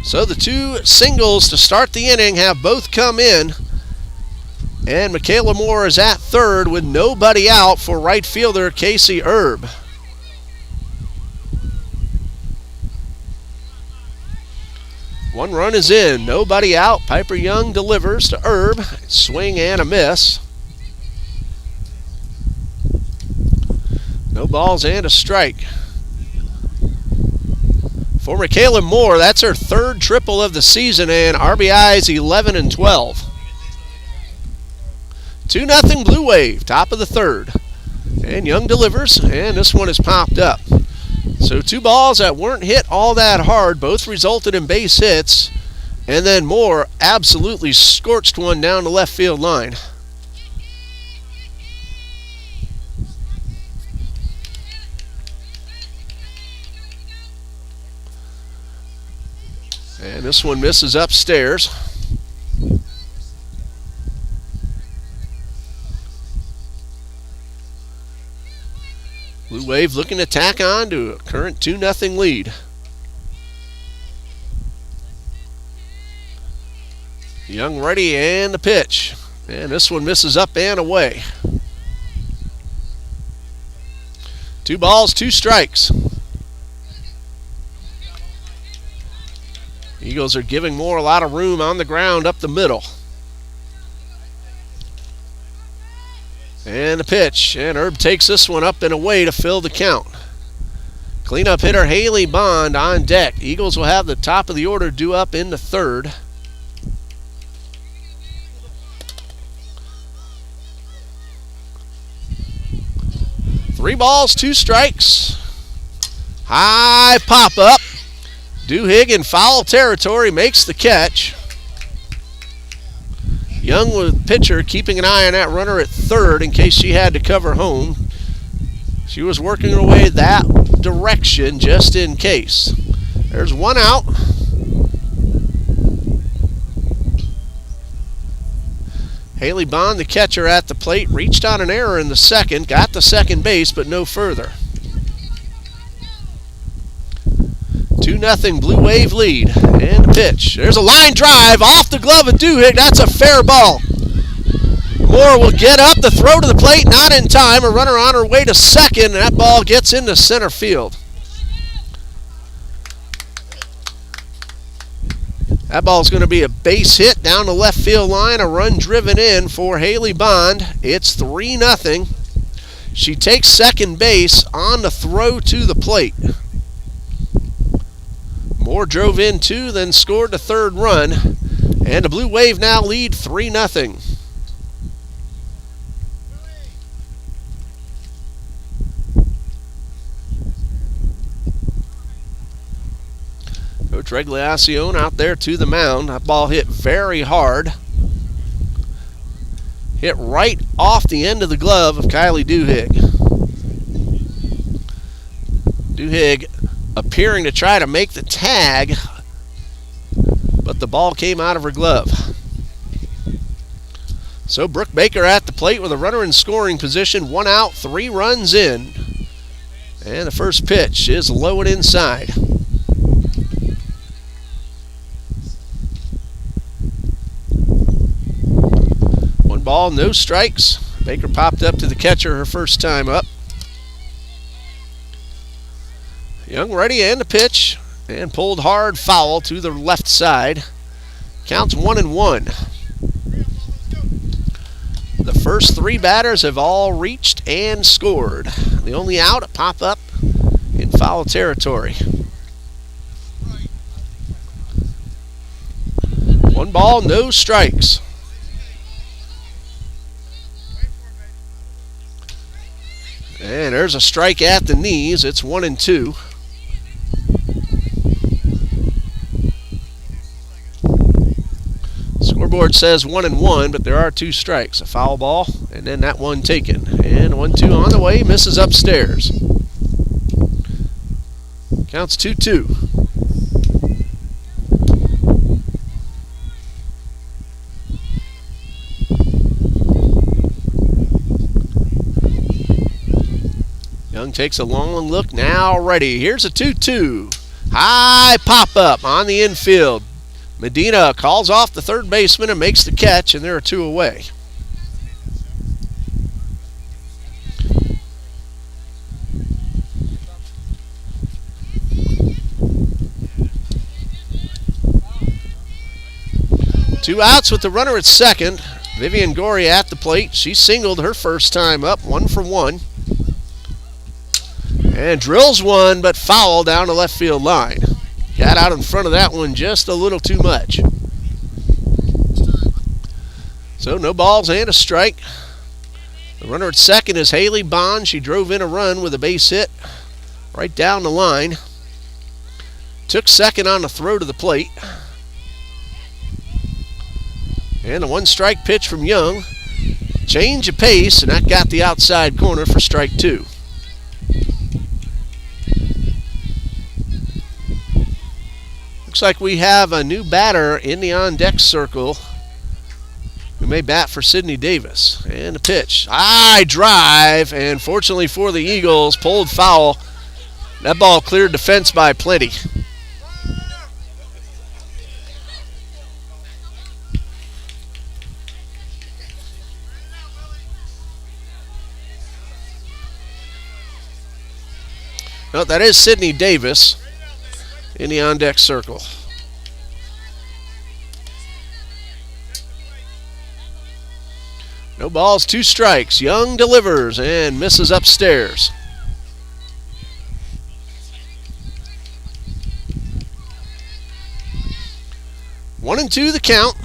Speaker 1: So the 2 singles to start the inning have both come in. And Michaela Moore is at third with nobody out for right fielder Casey Erb. One run is in, nobody out. Piper Young delivers to Erb. Swing and a miss. No balls and a strike. For Michaela Moore, that's her 3rd triple of the season, and RBIs 11 and 12. 2-0 Blue Wave, top of the 3rd. And Young delivers, and this one is popped up. So 2 balls that weren't hit all that hard, both resulted in base hits, and then Moore absolutely scorched one down the left field line. And this one misses upstairs. Blue Wave looking to tack on to a current 2-0 lead. Young ready, and the pitch. And this one misses up and away. 2 balls, 2 strikes. Eagles are giving Moore a lot of room on the ground up the middle. And the pitch, and Erb takes this one up and away to fill the count. Cleanup hitter Haley Bond on deck. Eagles will have the top of the order due up in the 3rd. Three balls, 2 strikes. High pop up. Duhigg in foul territory makes the catch. Young with pitcher keeping an eye on that runner at 3rd in case she had to cover home. She was working her way that direction just in case. There's 1 out. Haley Bond, the catcher at the plate, reached on an error in the 2nd, got to second base, but no further. 2-0 Blue Wave lead. And the pitch. There's a line drive off the glove of Duhigg. That's a fair ball. Moore will get up. The throw to the plate, not in time. A runner on her way to second, and that ball gets into center field. That ball's going to be a base hit down the left field line. A run driven in for Haley Bond. It's 3-0. She takes second base on the throw to the plate. Moore drove in 2, then scored the third run. And the Blue Wave now lead 3-0. Coach Regliacione out there to the mound. That ball hit very hard. Hit right off the end of the glove of Kylie Duhigg. Duhigg appearing to try to make the tag, but the ball came out of her glove. So Brooke Baker at the plate with a runner in scoring position. 1 out, 3 runs in. And the first pitch is low and inside. One ball, no strikes. Baker popped up to the catcher her first time up. Young ready and the pitch. And pulled hard foul to the left side. Counts 1-1. The first 3 batters have all reached and scored. The only out to pop up in foul territory. 1 ball, no strikes. And there's a strike at the knees. It's 1-2. Scoreboard says 1-1, but there are 2 strikes. A foul ball, and then that one taken. And 1-2 on the way, misses upstairs. Counts 2-2. Young takes a long look, now ready. Here's a 2-2. High pop-up on the infield. Medina calls off the third baseman and makes the catch, and there are 2 away. Two outs with the runner at second. Vivian Gorey at the plate. She singled her first time up, 1 for 1. And drills one, but foul down the left field line. Got out in front of that one just a little too much. So no balls and a strike. The runner at second is Haley Bond. She drove in a run with a base hit right down the line. Took second on the throw to the plate. And a 1-strike pitch from Young. Change of pace, and that got the outside corner for strike 2. Looks like we have a new batter in the on-deck circle who may bat for Sydney Davis. And the pitch. High drive, and fortunately for the Eagles, pulled foul. That ball cleared the fence by plenty. No, that is Sydney Davis in the on-deck circle. No balls, 2 strikes. Young delivers and misses upstairs. One and 2 the count.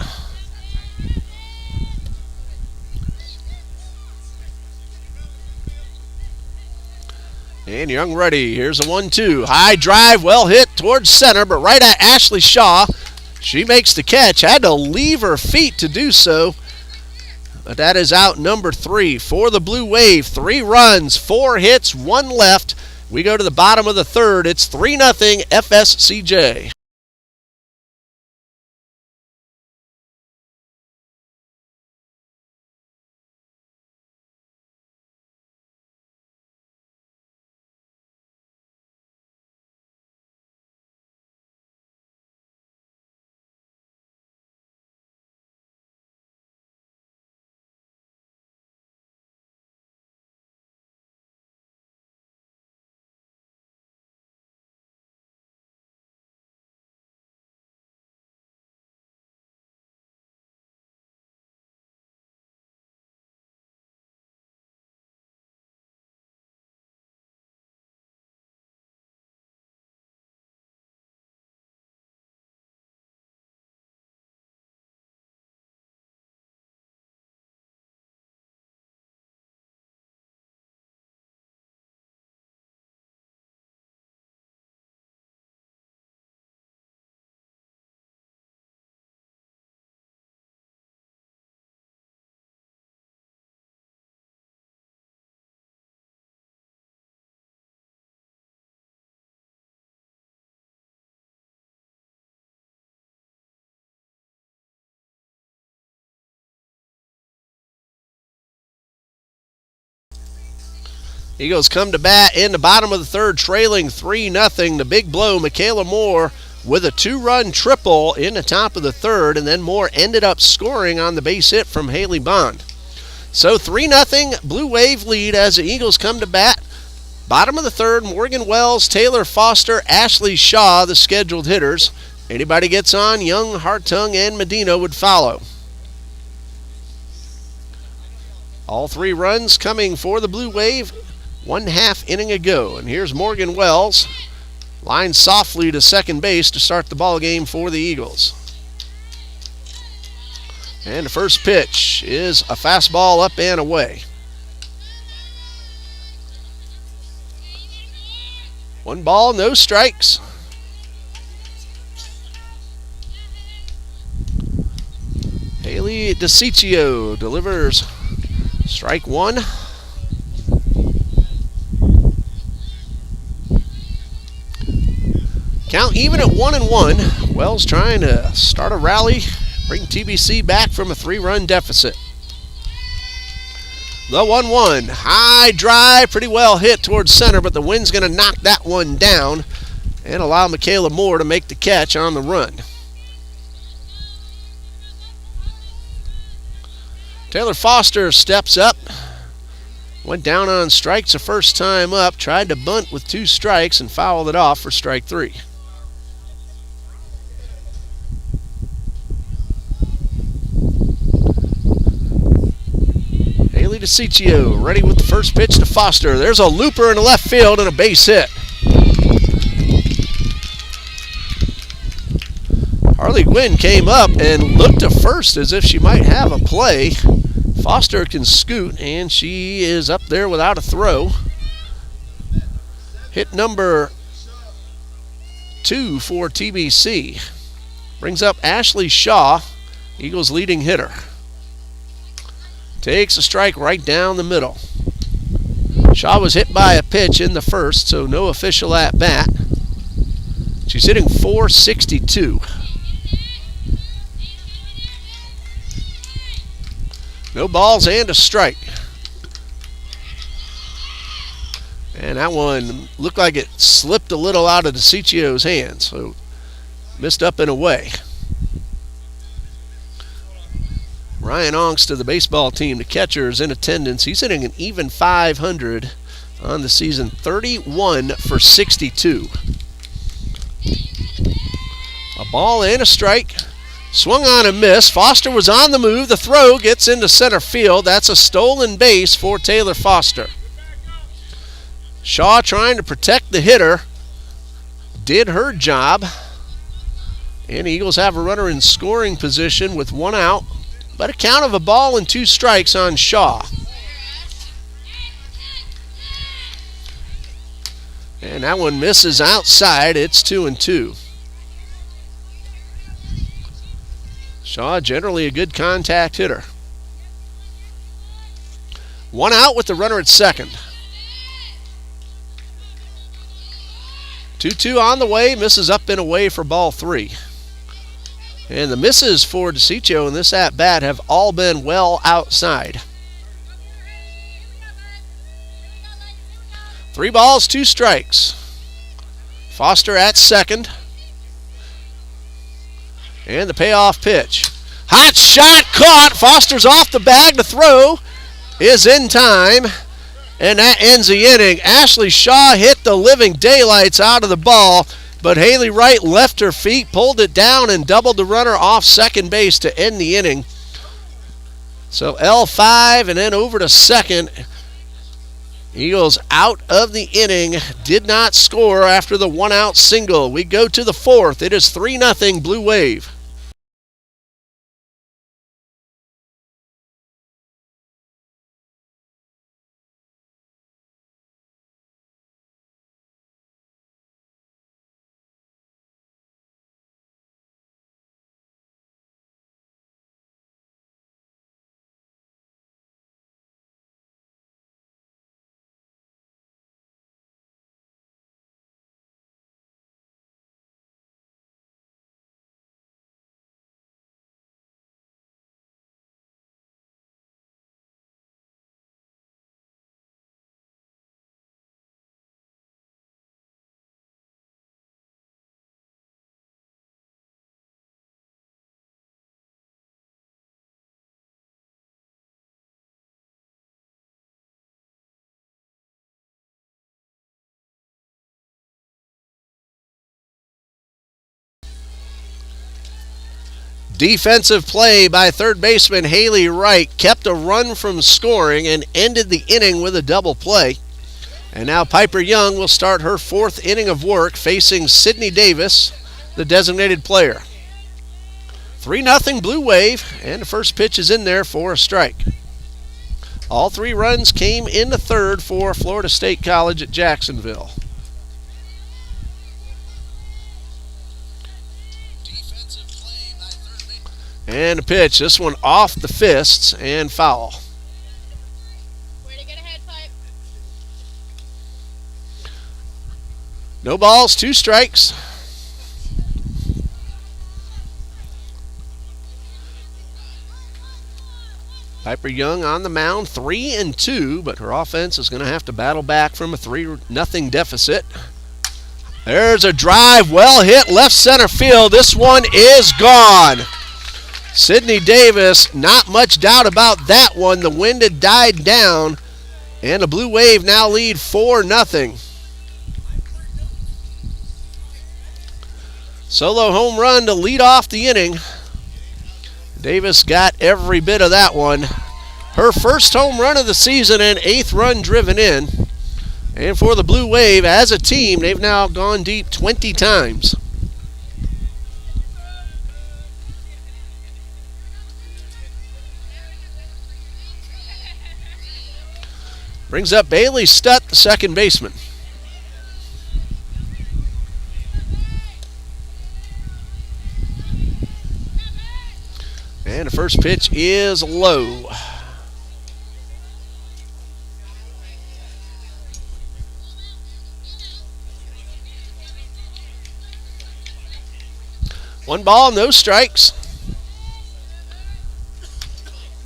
Speaker 1: And Young ready. Here's a 1-2. High drive, well hit towards center, but right at Ashley Shaw. She makes the catch. Had to leave her feet to do so. But that is out number 3 for the Blue Wave. 3 runs, 4 hits, 1 left. We go to the bottom of the third. It's 3-0 FSCJ. Eagles come to bat in the bottom of the third, trailing 3-0. The big blow, Michaela Moore with a 2-run triple in the top of the third, and then Moore ended up scoring on the base hit from Haley Bond. So 3-0 Blue Wave lead as the Eagles come to bat. Bottom of the third, Morgan Wells, Taylor Foster, Ashley Shaw, the scheduled hitters. Anybody gets on, Young, Hartung, and Medina would follow. All 3 runs coming for the Blue Wave, 1/2 inning ago. And here's Morgan Wells, lined softly to second base to start the ball game for the Eagles. And the first pitch is a fastball up and away. 1 ball, no strikes. Haley DeCiccio delivers strike 1. Count even at 1-1. Wells trying to start a rally, bring TBC back from a 3-run deficit. The 1-1, high drive, pretty well hit towards center, but the wind's going to knock that one down and allow Michaela Moore to make the catch on the run. Taylor Foster steps up, went down on strikes the first time up, tried to bunt with 2 strikes and fouled it off for strike 3. Haley DeCiccio ready with the first pitch to Foster. There's a looper in the left field and a base hit. Harley Gwynn came up and looked to first as if she might have a play. Foster can scoot, and she is up there without a throw. Hit number 2 for TBC. Brings up Ashley Shaw, Eagles' leading hitter. Takes a strike right down the middle. Shaw was hit by a pitch in the first, so no official at bat. She's hitting .462. No balls and a strike. And that one looked like it slipped a little out of DeCiccio's hands, so missed up and away. Ryan Ongst of the baseball team, the catcher, is in attendance. He's hitting an even .500 on the season, 31 for 62. A ball and a strike. Swung on and missed. Foster was on the move. The throw gets into center field. That's a stolen base for Taylor Foster. Shaw trying to protect the hitter. Did her job. And the Eagles have a runner in scoring position with 1 out. But a count of a ball and 2 strikes on Shaw. And that one misses outside. It's 2-2. Shaw, generally a good contact hitter. 1 out with the runner at second. 2-2 on the way, misses up and away for ball 3. And the misses for DeCiccio in this at-bat have all been well outside. 3 balls, 2 strikes. Foster at second. And the payoff pitch. Hot shot caught. Foster's off the bag. The throw is in time. And that ends the inning. Ashley Shaw hit the living daylights out of the ball, but Haley Wright left her feet, pulled it down, and doubled the runner off second base to end the inning. So L5 and then over to second. Eagles out of the inning, did not score after the 1-out single. We go to the 4th. It is 3-0 Blue Wave. Defensive play by third baseman Haley Wright kept a run from scoring and ended the inning with a double play. And now Piper Young will start her fourth inning of work facing Sydney Davis, the designated player. 3-0 Blue Wave, and the first pitch is in there for a strike. All 3 runs came in the third for Florida State College at Jacksonville. And a pitch, this one off the fists and foul.
Speaker 4: Way to get ahead, Pipe.
Speaker 1: No balls, 2 strikes. Piper Young on the mound, 3-2, but her offense is going to have to battle back from a 3-0 deficit. There's a drive, well hit, left center field. This one is gone. Sydney Davis, not much doubt about that one. The wind had died down, and the Blue Wave now lead 4-0. Solo home run to lead off the inning. Davis got every bit of that one. Her first home run of the season and 8th run driven in. And for the Blue Wave, as a team, they've now gone deep 20 times. Brings up Bailey Stutt, the second baseman. And the first pitch is low. One ball, no strikes.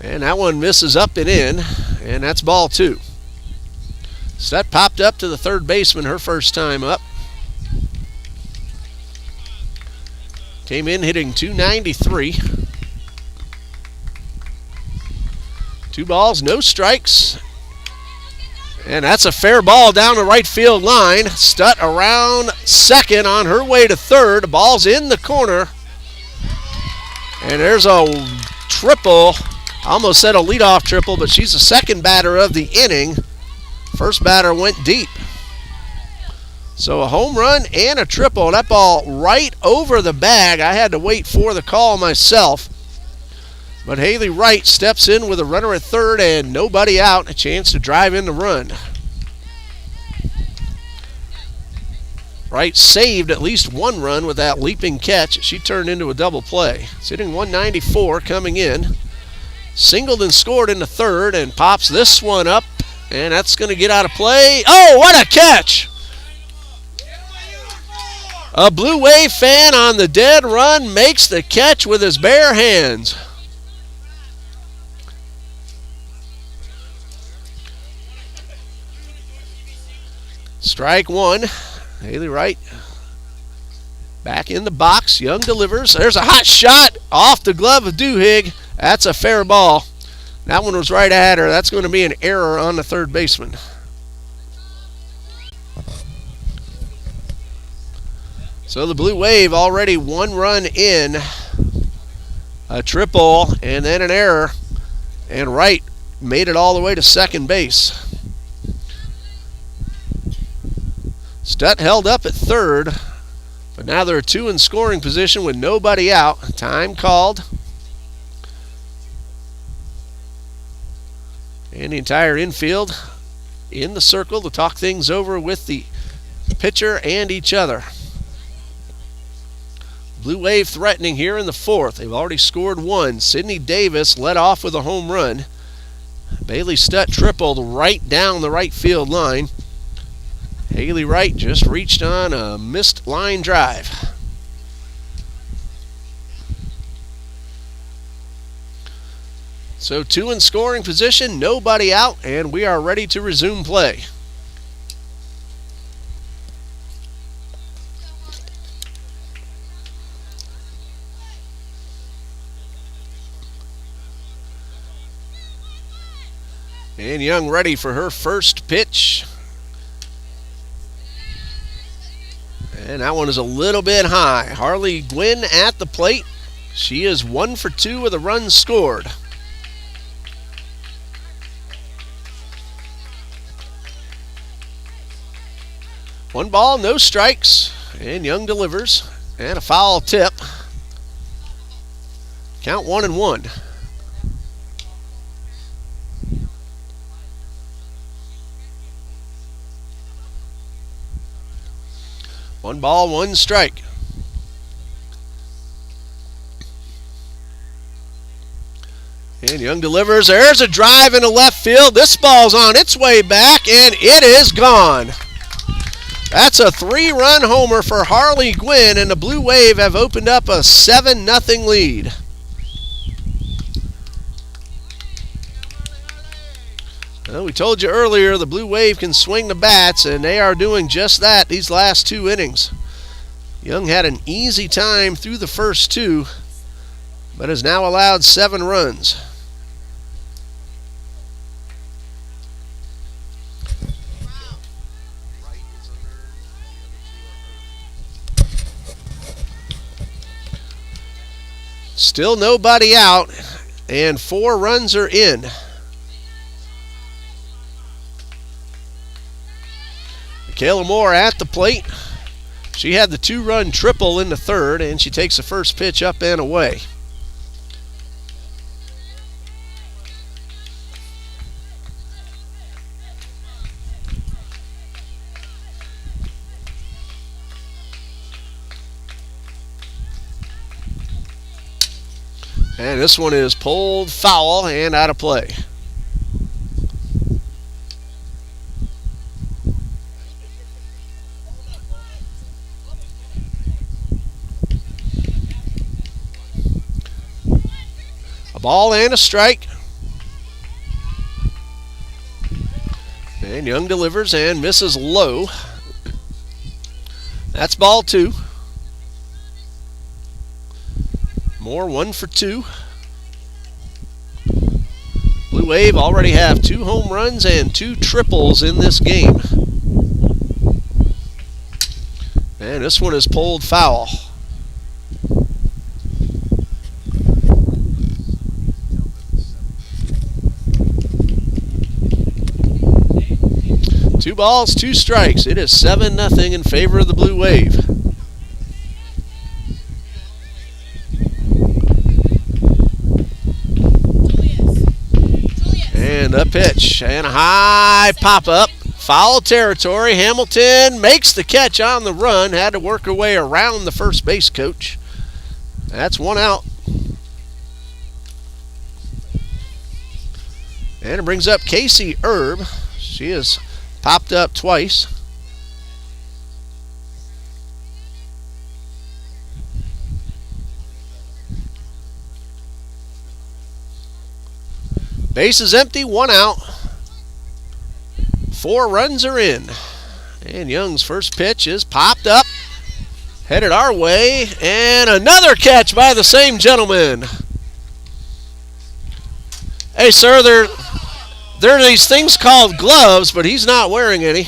Speaker 1: And that one misses up and in, and that's ball 2. Stutt popped up to the third baseman her first time up. Came in hitting .293. 2 balls, no strikes. And that's a fair ball down the right field line. Stutt around second on her way to third. The ball's in the corner. And there's a triple. I almost said a leadoff triple, but she's the second batter of the inning. First batter went deep. So a home run and a triple. That ball right over the bag. I had to wait for the call myself. But Haley Wright steps in with a runner at third and nobody out. A chance to drive in the run. Wright saved at least one run with that leaping catch. She turned into a double play. Sitting 194 coming in. Singled and scored in the third and pops this one up. And that's going to get out of play. Oh, what a catch! A Blue Wave fan on the dead run makes the catch with his bare hands. Strike 1. Haley Wright back in the box. Young delivers. There's a hot shot off the glove of Duhigg. That's a fair ball. That one was right at her. That's going to be an error on the third baseman. So the Blue Wave already 1 run in. A triple and then an error. And Wright made it all the way to second base. Stutt held up at third, but now there are 2 in scoring position with nobody out. Time called. And the entire infield in the circle to talk things over with the pitcher and each other. Blue Wave threatening here in the 4th. They've already scored 1. Sydney Davis led off with a home run. Bailey Stutt tripled right down the right field line. Haley Wright just reached on a missed line drive. So 2 in scoring position, nobody out, and we are ready to resume play. And Young ready for her first pitch. And that one is a little bit high. Harley Gwynn at the plate. She is 1 for 2 with a run scored. One ball, no strikes, and Young delivers, and a foul tip. Count 1-1. One ball, one strike. And Young delivers. There's a drive into left field. This ball's on its way back, and it is gone. That's a 3-run homer for Harley Gwynn, and the Blue Wave have opened up a 7-0 lead. Well, we told you earlier the Blue Wave can swing the bats, and they are doing just that these last 2 innings. Young had an easy time through the first 2, but has now allowed 7 runs. Still nobody out, and 4 runs are in. Michaela Moore at the plate. She had the 2-run triple in the third, and she takes the first pitch up and away. And this one is pulled foul and out of play. A ball and a strike. And Young delivers and misses low. That's ball 2. Moore 1 for 2. Blue Wave already have 2 home runs and 2 triples in this game. And this one is pulled foul. Two balls, 2 strikes. It is 7-0 in favor of the Blue Wave. And a pitch and a high pop-up. Foul territory. Hamilton makes the catch on the run. Had to work her way around the first base coach. That's 1 out. And it brings up Casey Erb. She has popped up twice. Base is empty, 1 out. 4 runs are in. And Young's first pitch is popped up. Headed our way. And another catch by the same gentleman. Hey, sir, there are these things called gloves, but he's not wearing any.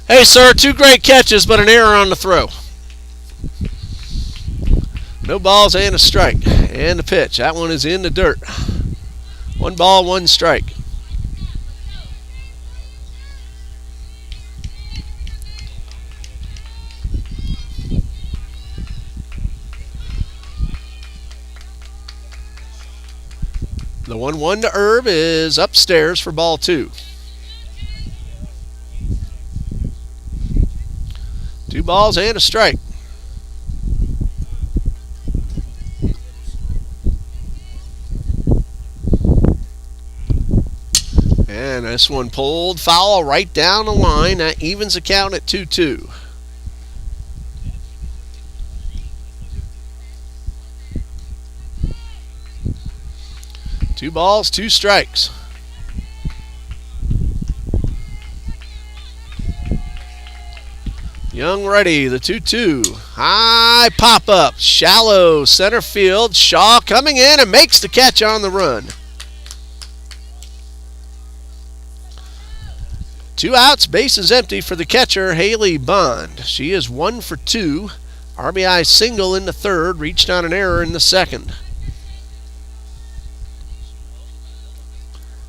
Speaker 1: Hey, sir, 2 great catches, but an error on the throw. No balls and a strike. And the pitch. That one is in the dirt. 1 ball, 1 strike. The 1-1 to Erb is upstairs for ball 2. 2 balls and a strike. And this one pulled foul right down the line. That evens the count at 2-2. Two balls, 2 strikes. Young ready, the 2-2. High pop-up, shallow center field. Shaw coming in and makes the catch on the run. 2 outs, base is empty for the catcher, Haley Bond. She is 1 for 2, RBI single in the third, reached on an error in the second.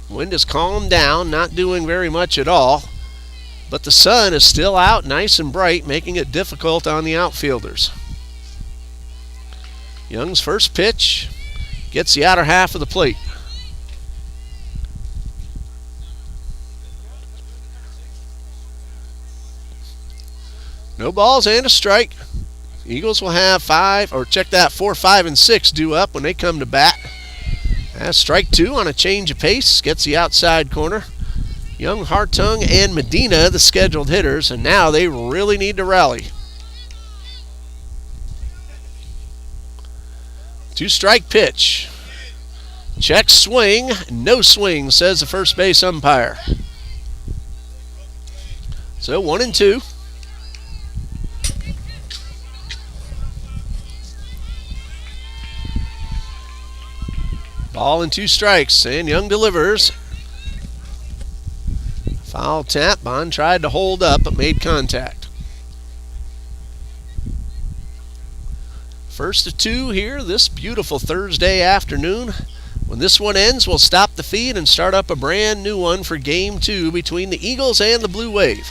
Speaker 1: Wind has calmed down, not doing very much at all. But the sun is still out nice and bright, making it difficult on the outfielders. Young's first pitch gets the outer half of the plate. No balls and a strike. Eagles will have 4, 5, and 6 due up when they come to bat. That's strike 2 on a change of pace, gets the outside corner. Young, Hartung, and Medina, the scheduled hitters, and now they really need to rally. 2-strike pitch. Check swing. No swing, says the first base umpire. So 1-2. Ball and 2 strikes, and Young delivers. Foul tap. Bond tried to hold up, but made contact. First of 2 here this beautiful Thursday afternoon. When this one ends, we'll stop the feed and start up a brand new one for Game 2 between the Eagles and the Blue Wave.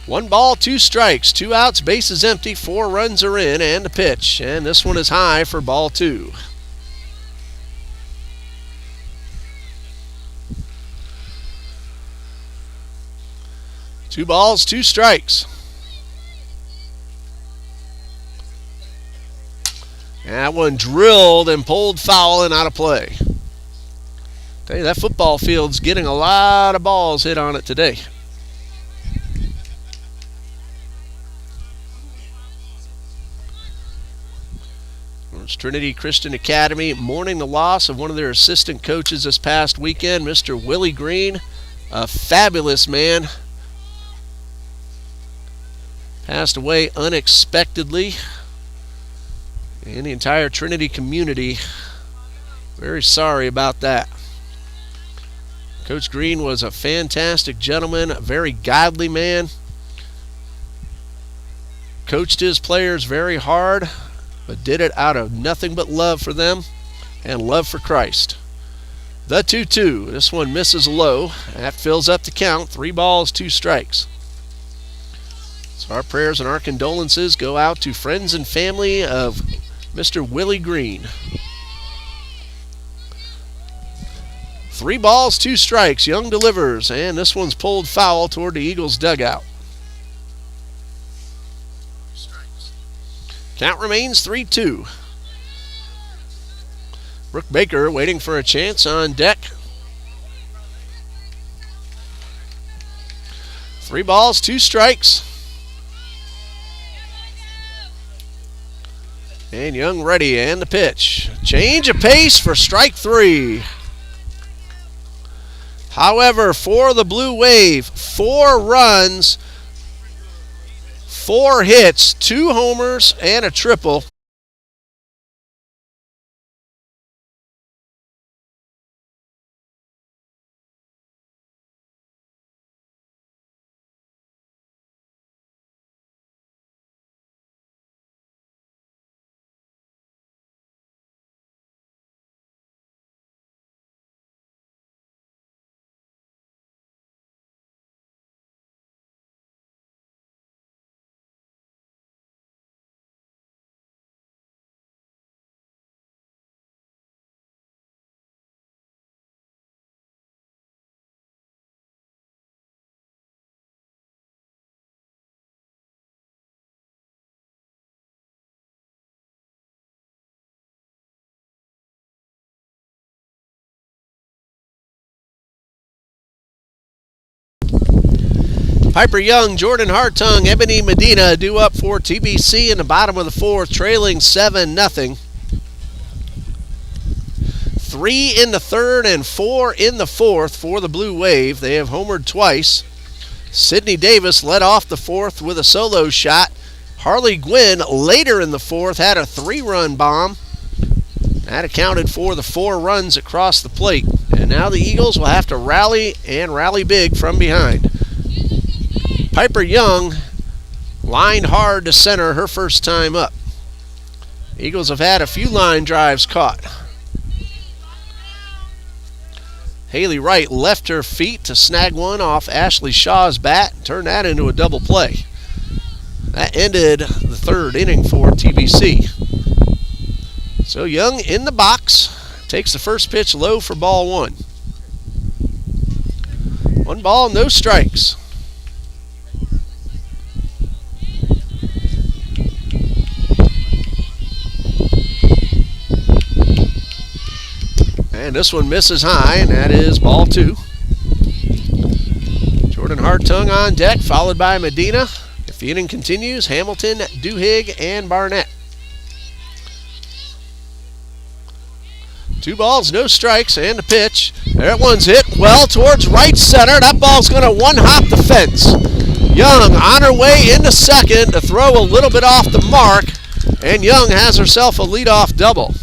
Speaker 1: One ball, 2 strikes, 2 outs, bases empty, 4 runs are in, and a pitch. And this one is high for ball 2. Two balls, 2 strikes. That one drilled and pulled foul and out of play. Tell you, that football field's getting a lot of balls hit on it today. It's Trinity Christian Academy mourning the loss of one of their assistant coaches this past weekend, Mr. Willie Green, a fabulous man. Passed away unexpectedly. And the entire Trinity community, very sorry about that. Coach Green was a fantastic gentleman, a very godly man. Coached his players very hard, but did it out of nothing but love for them and love for Christ. The 2-2. This one misses low. That fills up the count. 3 balls, 2 strikes. So our prayers and our condolences go out to friends and family of Mr. Willie Green. 3 balls, 2 strikes. Young delivers, and this one's pulled foul toward the Eagles' dugout. Count remains 3-2. Brooke Baker waiting for a chance on deck. 3 balls, 2 strikes. And Young ready, and the pitch. Change of pace for strike 3. However, for the Blue Wave, 4 runs, 4 hits, 2 homers, and a triple. Piper Young, Jordan Hartung, Ebony Medina due up for TBC in the bottom of the 4th, trailing 7-0. 3 in the 3rd and 4 in the 4th for the Blue Wave. They have homered twice. Sydney Davis led off the 4th with a solo shot. Harley Gwynn later in the 4th had a 3-run bomb. That accounted for the 4 runs across the plate. And now the Eagles will have to rally, and rally big from behind. Piper Young lined hard to center her first time up. Eagles have had a few line drives caught. Haley Wright left her feet to snag one off Ashley Shaw's bat and turn that into a double play. That ended the third inning for TBC. So Young in the box, takes the first pitch low for ball one. 1 ball, no strikes. And this one misses high, and that is ball 2. Jordan Hartung on deck, followed by Medina. If the inning continues, Hamilton, Duhigg, and Barnett. 2 balls, no strikes, and the pitch. That one's hit well towards right center. That ball's going to one-hop the fence. Young on her way into second to throw a little bit off the mark, and Young has herself a leadoff double.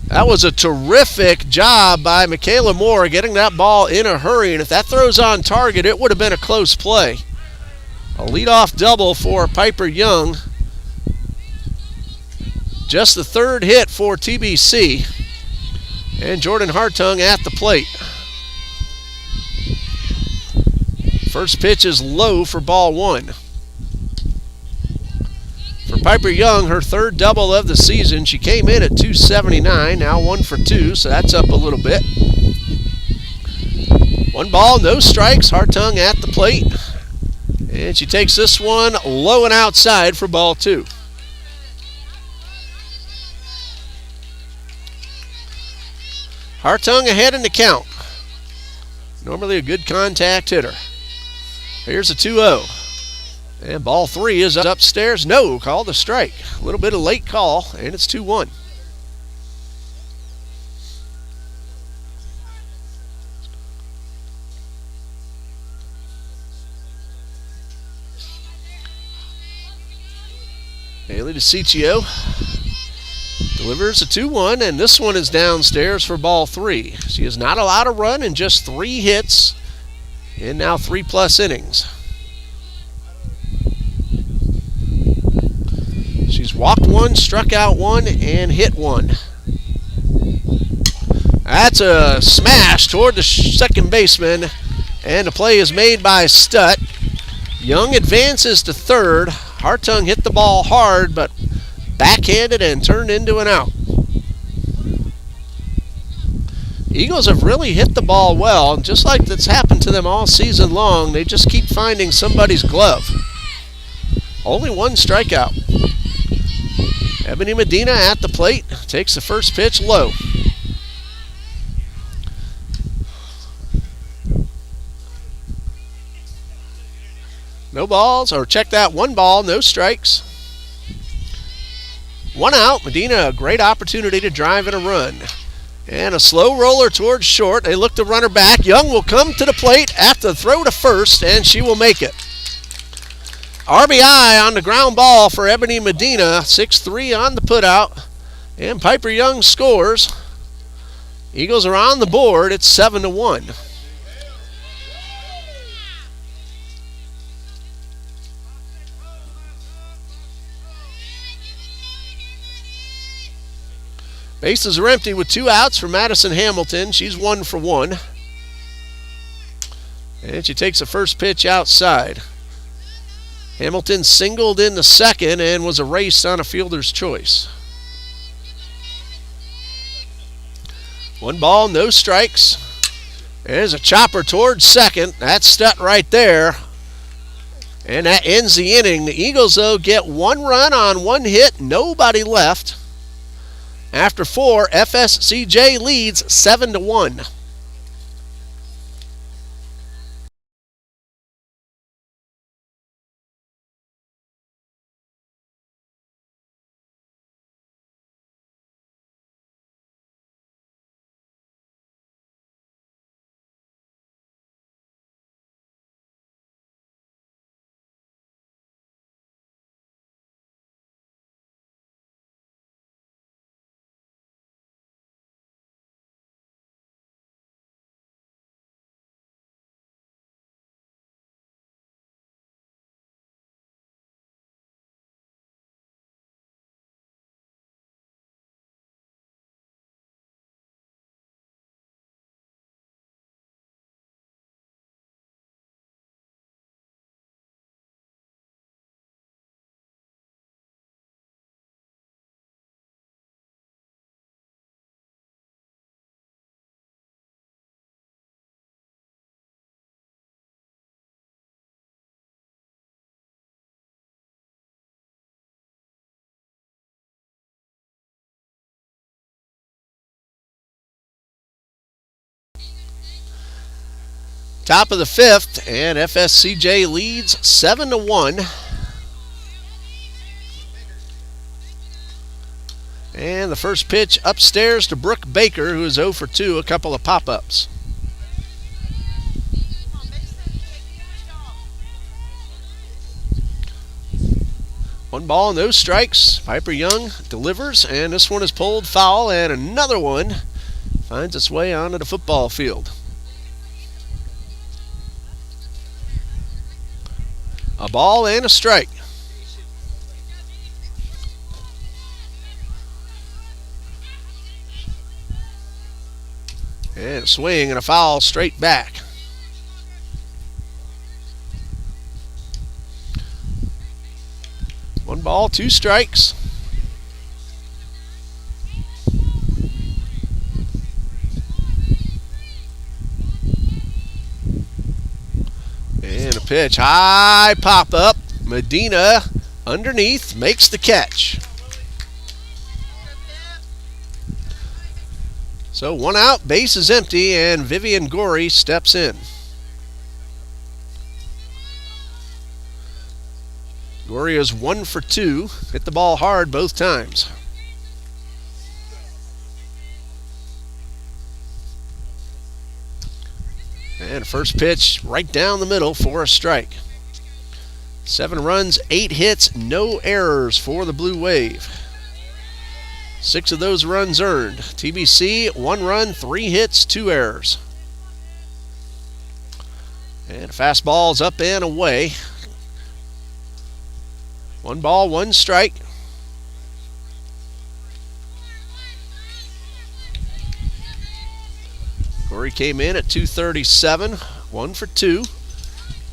Speaker 1: That was a terrific job by Michaela Moore getting that ball in a hurry, and if that throws on target, it would have been a close play. A leadoff double for Piper Young. Just the third hit for TBC. And Jordan Hartung at the plate. First pitch is low for ball 1. For Piper Young, her third double of the season. She came in at 279, now 1 for 2, so that's up a little bit. 1 ball, no strikes. Hartung at the plate. And she takes this one low and outside for ball 2. Hartung ahead in the count. Normally a good contact hitter. Here's a 2-0. And ball 3 is upstairs. No, called a strike. A little bit of late call, and it's 2-1. Haley DeCiccio delivers a 2-1, and this one is downstairs for ball 3. She is not allowed to run in just 3 hits in now 3+ innings. She's walked 1, struck out 1, and hit 1. That's a smash toward the second baseman, and the play is made by Stutt. Young advances to third. Hartung hit the ball hard, but backhanded and turned into an out. Eagles have really hit the ball well, and just like that's happened to them all season long, they just keep finding somebody's glove. Only 1 strikeout. Ebony Medina at the plate, takes the first pitch low. No balls, or check that, 1 ball, no strikes. 1 out. Medina, a great opportunity to drive in a run. And a slow roller towards short. They look to run her back. Young will come to the plate at the throw to first, and she will make it. RBI on the ground ball for Ebony Medina. 6-3 on the putout. And Piper Young scores. Eagles are on the board. It's 7-1. Bases are empty with 2 outs for Madison Hamilton. She's 1 for 1. And she takes the first pitch outside. Hamilton singled in the second and was erased on a fielder's choice. 1 ball, no strikes. There's a chopper towards second. That's Stutt right there. And that ends the inning. The Eagles, though, get 1 run on 1 hit. Nobody left. After 4, FSCJ leads 7-1. Top of the fifth, and FSCJ leads 7-1. And the first pitch upstairs to Brooke Baker, who is 0 for 2, a couple of pop-ups. One ball, no strikes. Piper Young delivers, and this one is pulled foul, and another one finds its way onto the football field. A ball and a strike. And a swing and a foul straight back. One ball, 2 strikes. And a pitch, high pop up. Medina underneath makes the catch. So 1 out, base is empty, and Vivian Gorey steps in. Gorey is 1 for 2, hit the ball hard both times. And first pitch right down the middle for a strike. 7 runs, 8 hits, no errors for the Blue Wave. 6 of those runs earned. TBC, 1 run, 3 hits, 2 errors. And fastball's up and away. 1 ball, 1 strike. Corey came in at 237, 1 for 2.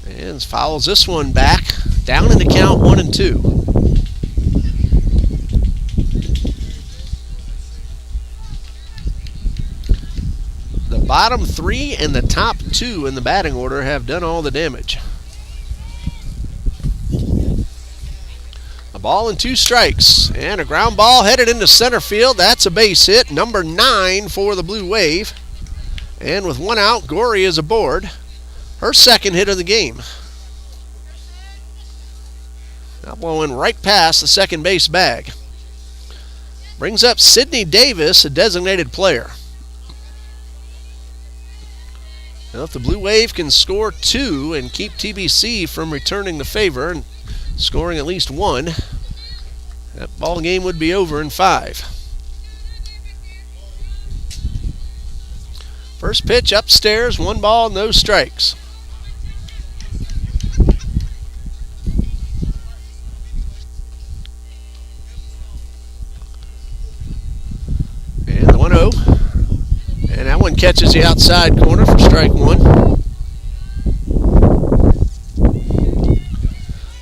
Speaker 1: And fouls this one back. Down in the count, 1-2. The bottom 3 and the top 2 in the batting order have done all the damage. A ball and 2 strikes. And a ground ball headed into center field. That's a base hit. Number 9 for the Blue Wave. And with 1 out, Gorey is aboard. Her second hit of the game. Now blowing right past the second base bag. Brings up Sydney Davis, a designated player. Now if the Blue Wave can score 2 and keep TBC from returning the favor and scoring at least 1, that ball game would be over in 5. First pitch upstairs, 1 ball, no strikes. And the 1-0. And that one catches the outside corner for strike 1.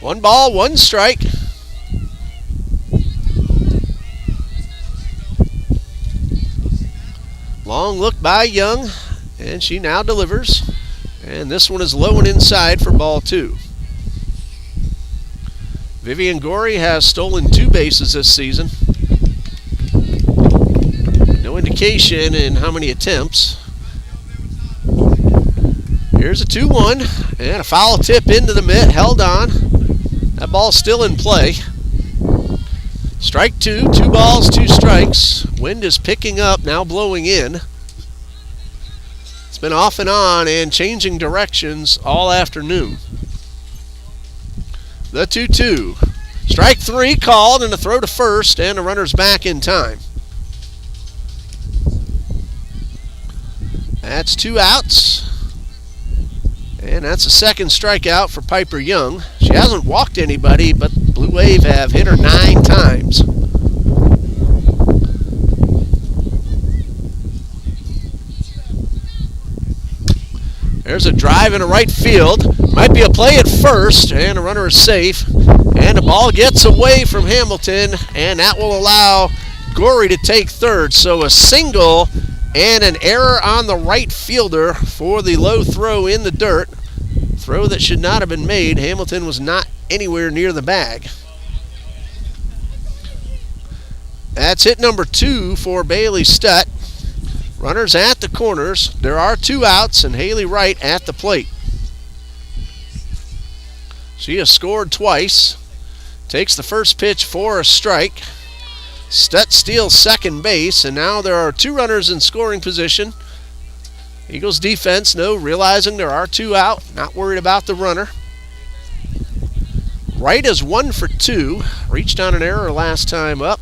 Speaker 1: 1 ball, 1 strike. Long look by Young, and she now delivers. And this one is low and inside for ball 2. Vivian Gorey has stolen 2 bases this season. No indication in how many attempts. Here's a 2-1, and a foul tip into the mitt, held on. That ball's still in play. Strike 2, 2 balls, 2 strikes. Wind is picking up, now blowing in. It's been off and on and changing directions all afternoon. The 2-2. Strike 3 called, and a throw to first, and the runner's back in time. That's 2 outs. And that's a second strikeout for Piper Young. She hasn't walked anybody, but Blue Wave have hit her 9 times. There's a drive into right field. Might be a play at first, and the runner is safe. And the ball gets away from Hamilton, and that will allow Gorey to take third. So a single and an error on the right fielder for the low throw in the dirt. Throw that should not have been made. Hamilton was not anywhere near the bag. That's hit number 2 for Bailey Stutt. Runners at the corners. There are 2 outs, and Haley Wright at the plate. She has scored twice. Takes the first pitch for a strike. Stutz steals second base, and now there are 2 runners in scoring position. Eagles defense, realizing there are 2 out, not worried about the runner. Wright is 1 for 2. Reached on an error last time up.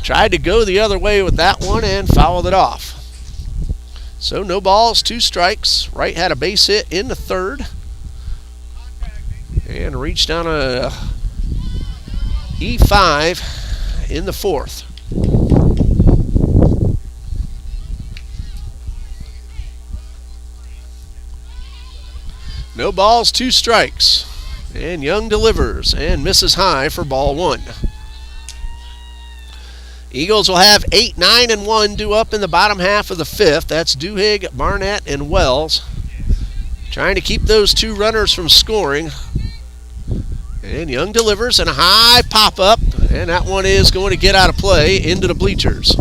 Speaker 1: Tried to go the other way with that one and fouled it off. So no balls, 2 strikes. Wright had a base hit in the 3rd. And reached on a E5 in the 4th. No balls, 2 strikes. And Young delivers and misses high for ball 1. Eagles will have 8, 9, and 1 due up in the bottom half of the 5th. That's Duhigg, Barnett, and Wells. Trying to keep those 2 runners from scoring. And Young delivers and a high pop-up. And that one is going to get out of play into the bleachers.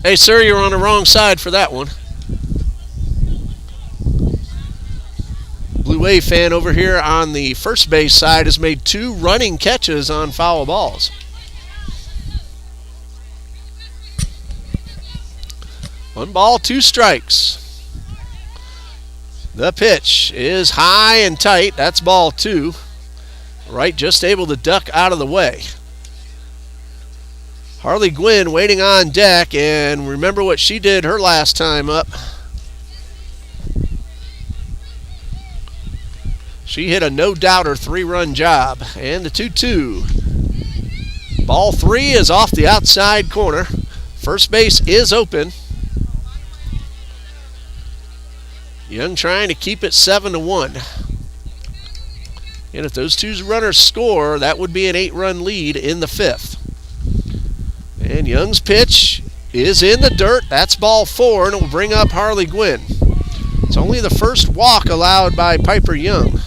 Speaker 1: Hey, sir, you're on the wrong side for that one. Blue Wave fan over here on the first base side has made 2 running catches on foul balls. One ball, 2 strikes. The pitch is high and tight. That's ball 2. Wright just able to duck out of the way. Harley Gwynn waiting on deck, and remember what she did her last time up. She hit a no-doubter 3-run job, and the 2-2. Ball 3 is off the outside corner. First base is open. Young trying to keep it 7-1. And if those 2 runners score, that would be an 8-run lead in the 5th. And Young's pitch is in the dirt. That's ball 4, and it will bring up Harley Gwynn. It's only the first walk allowed by Piper Young.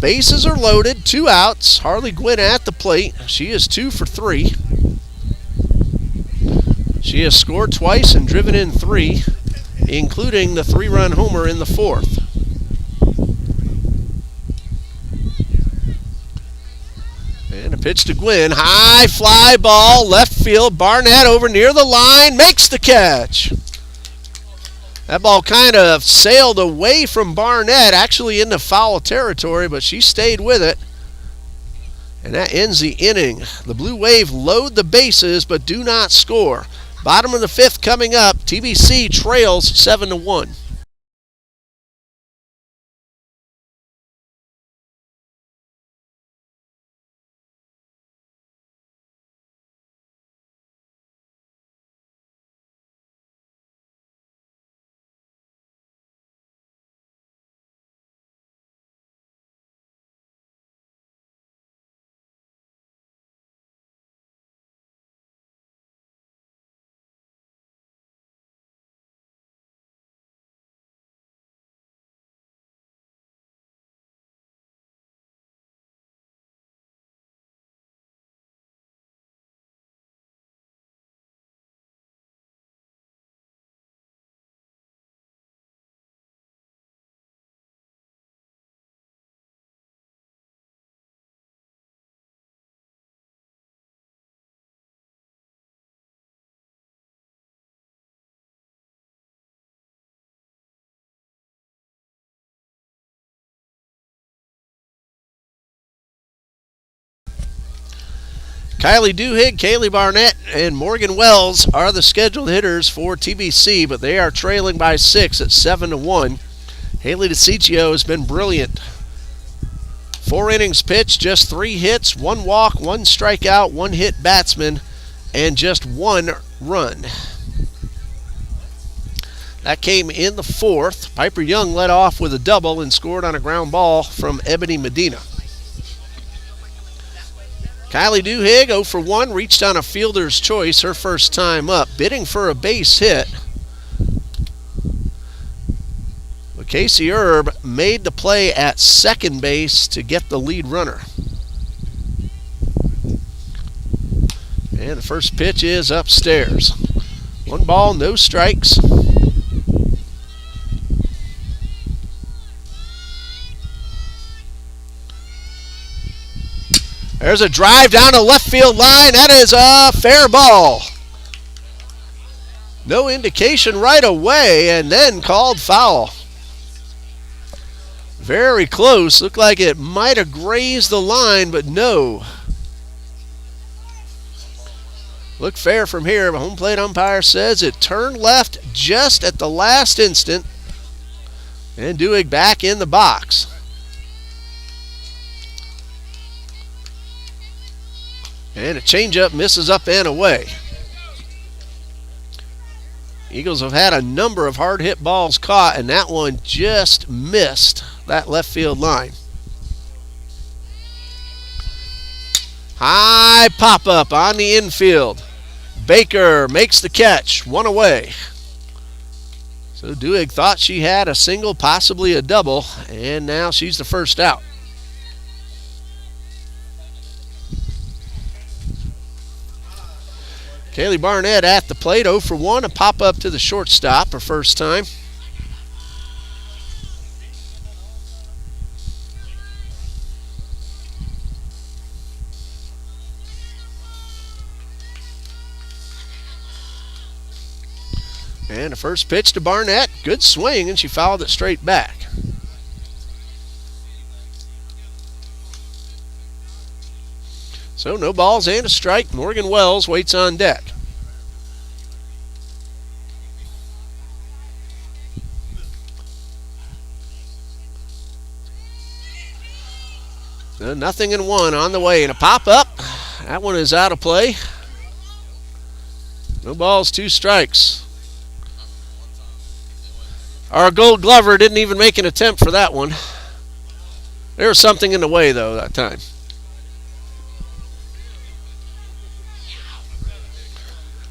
Speaker 1: Bases are loaded, 2 outs. Harley Gwynn at the plate. She is 2 for 3. She has scored twice and driven in 3, including the 3-run homer in the 4th. And a pitch to Gwynn. High fly ball, left field. Barnett over near the line, makes the catch. That ball kind of sailed away from Barnett, actually into foul territory, but she stayed with it. And that ends the inning. The Blue Wave load the bases but do not score. Bottom of the 5th coming up. TBC trails 7-1. Kylie Duhigg, Kaylee Barnett, and Morgan Wells are the scheduled hitters for TBC, but they are trailing by 6 at 7-1. Haley DeCiccio has been brilliant. 4 innings pitched, just 3 hits, 1 walk, 1 strikeout, 1 hit batsman, and just 1 run. That came in the 4th. Piper Young led off with a double and scored on a ground ball from Ebony Medina. Kylie Duhigg, 0 for 1, reached on a fielder's choice her first time up, bidding for a base hit. But Casey Erb made the play at second base to get the lead runner. And the first pitch is upstairs. 1 ball, no strikes. There's a drive down the left field line. That is a fair ball. No indication right away, and then called foul. Very close. Looked like it might have grazed the line, but no. Look fair from here. The home plate umpire says it turned left just at the last instant. And Duig back in the box. And a changeup misses up and away. Eagles have had a number of hard hit balls caught, and that one just missed that left field line. High pop up on the infield. Baker makes the catch, 1 away. So Duig thought she had a single, possibly a double, and now she's the first out. Kaylee Barnett at the plate, 0 for 1, a pop up to the shortstop, her first time. And the first pitch to Barnett, good swing, and she fouled it straight back. So no balls and a strike. Morgan Wells waits on deck. So 0-1 on the way, and a pop up. That one is out of play. No balls, 2 strikes. Our Gold Glover didn't even make an attempt for that one. There was something in the way, though, that time.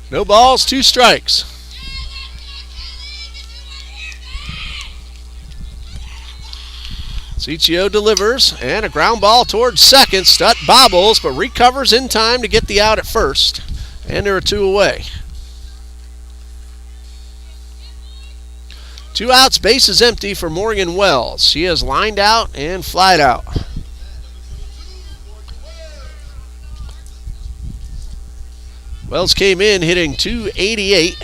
Speaker 1: No balls, 2 strikes. Ciccio delivers, and a ground ball towards second. Stutt bobbles, but recovers in time to get the out at first. And there are 2 away. 2 outs, bases empty for Morgan Wells. She has lined out and flied out. Wells came in hitting .288.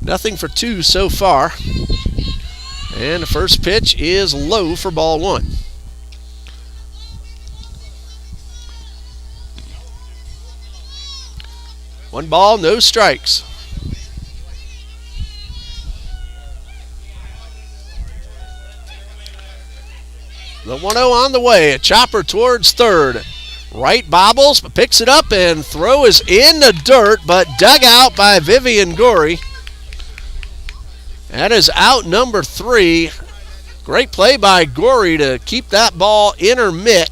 Speaker 1: Nothing for 2 so far. And the first pitch is low for ball 1. One ball, no strikes. The 1-0 on the way. A chopper towards third. Right bobbles, but picks it up, and throw is in the dirt, but dug out by Vivian Gorey. That is out number 3. Great play by Gorey to keep that ball in her mitt.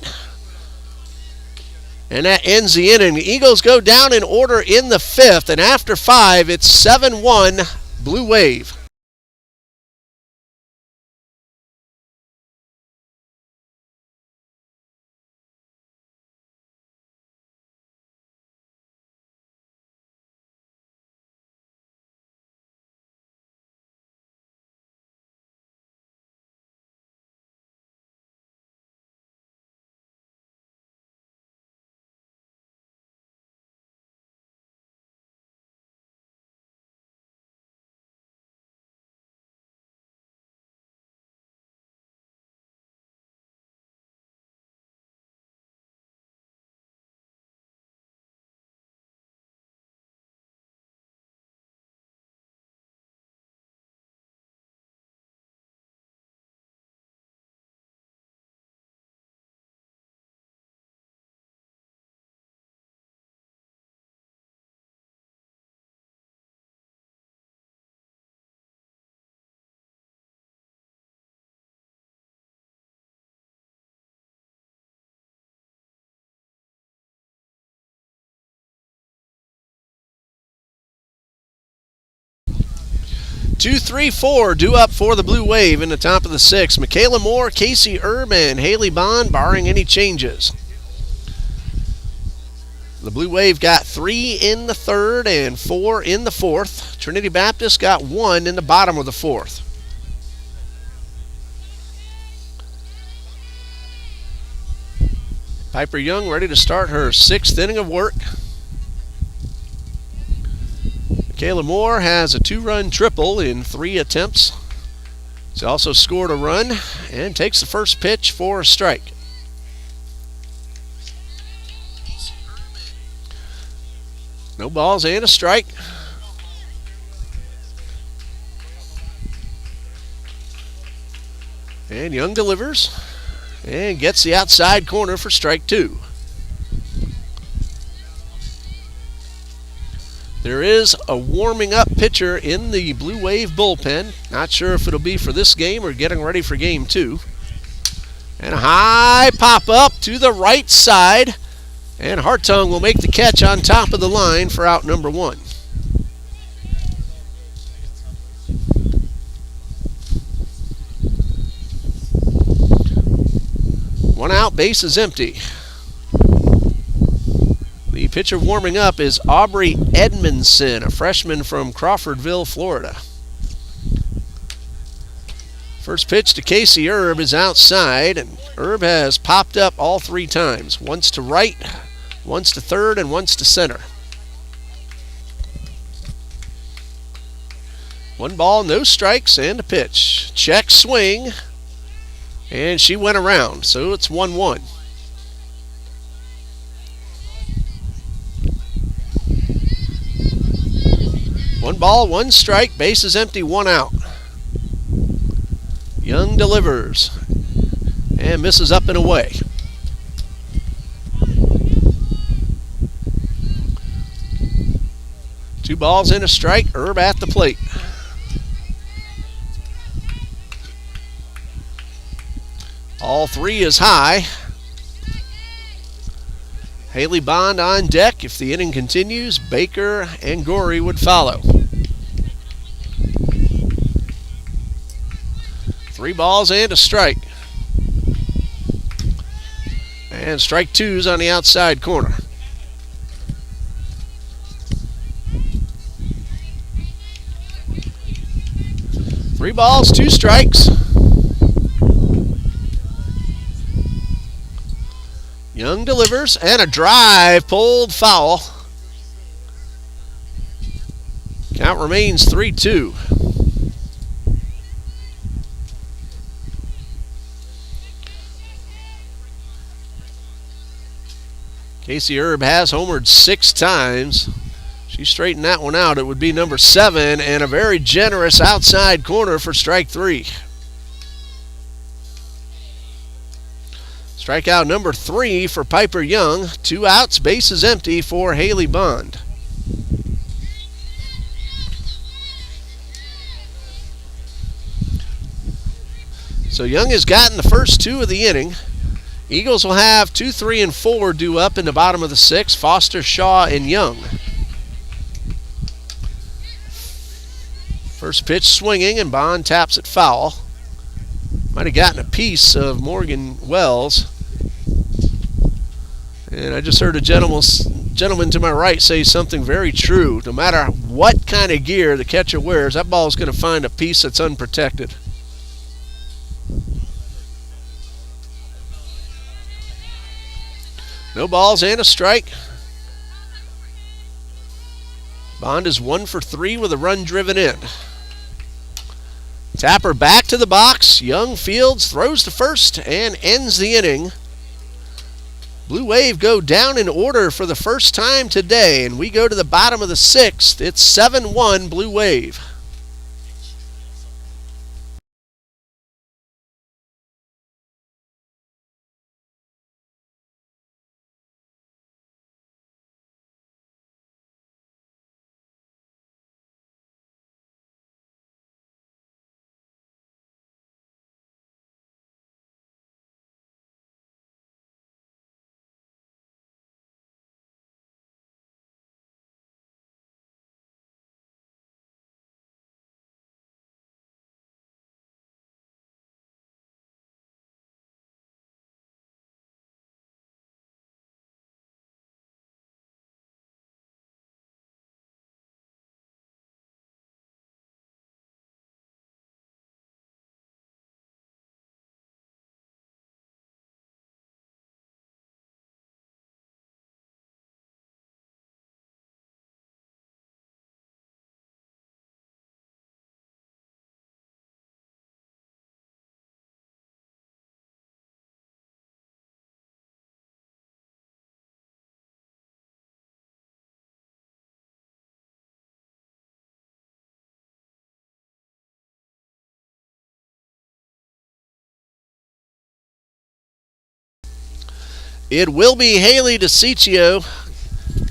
Speaker 1: And that ends the inning. The Eagles go down in order in the 5th, and after 5, it's 7-1 Blue Wave. Two, 3, 4 due up for the Blue Wave in the top of the 6th. Michaela Moore, Casey Erb, and Haley Bond, barring any changes. The Blue Wave got 3 in the third and 4 in the fourth. Trinity Baptist got 1 in the bottom of the fourth. Piper Young ready to start her 6th inning of work. Kayla Moore has a 2-run triple in 3 attempts. She also scored a run and takes the first pitch for a strike. No balls and a strike. And Young delivers and gets the outside corner for strike 2. There is a warming up pitcher in the Blue Wave bullpen. Not sure if it'll be for this game or getting ready for game 2. And a high pop up to the right side. And Hartung will make the catch on top of the line for out number 1. One out, base is empty. The pitcher warming up is Aubrey Edmondson, a freshman from Crawfordville, Florida. First pitch to Casey Erb is outside, and Erb has popped up all 3 times. Once to right, once to third, and once to center. 1 ball, no strikes, and a pitch. Check swing, and she went around, so it's 1-1. One ball, 1 strike, base is empty, 1 out. Young delivers and misses up and away. Two balls and a strike, Erb at the plate. All 3 is high. Haley Bond on deck. If the inning continues, Baker and Gorey would follow. 3 balls and a strike. And strike 2's on the outside corner. Three balls, 2 strikes. Young delivers, and a drive pulled foul. Count remains 3-2. Casey Erb has homered 6 times. She straightened that one out. It would be number 7, and a very generous outside corner for strike 3. Strikeout number 3 for Piper Young. 2 outs, base is empty for Haley Bond. So Young has gotten the first 2 of the inning. Eagles will have 2, 3, and 4 due up in the bottom of the 6th. Foster, Shaw, and Young. First pitch swinging, and Bond taps it foul. Might have gotten a piece of Morgan Wells. And I just heard a gentleman to my right say something very true. No matter what kind of gear the catcher wears, that ball is going to find a piece that's unprotected. No balls and a strike. Bond is 1 for 3 with a run driven in. Tapper back to the box. Young fields, throws to first, and ends the inning. Blue Wave go down in order for the first time today, and we go to the bottom of the 6th. It's 7-1 Blue Wave. It will be Haley DeCiccio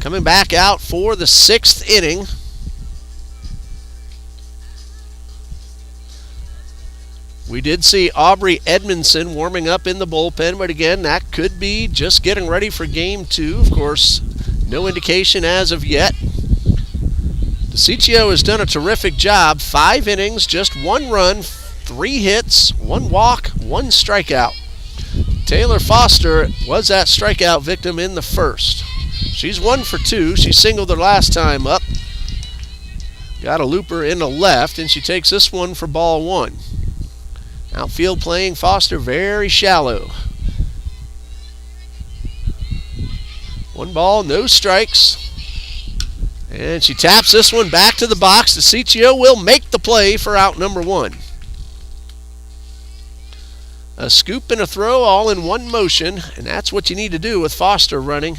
Speaker 1: coming back out for the 6th inning. We did see Aubrey Edmondson warming up in the bullpen, but again, that could be just getting ready for game 2. Of course, no indication as of yet. DeCiccio has done a terrific job. 5 innings, just 1 run, 3 hits, 1 walk, 1 strikeout. Taylor Foster was that strikeout victim in the first. She's 1 for 2. She singled her last time up. Got a looper in the left, and she takes this one for ball 1. Outfield playing Foster very shallow. 1 ball, no strikes. And she taps this one back to the box. DeCiccio will make the play for out number 1. A scoop and a throw all in one motion, and that's what you need to do with Foster running.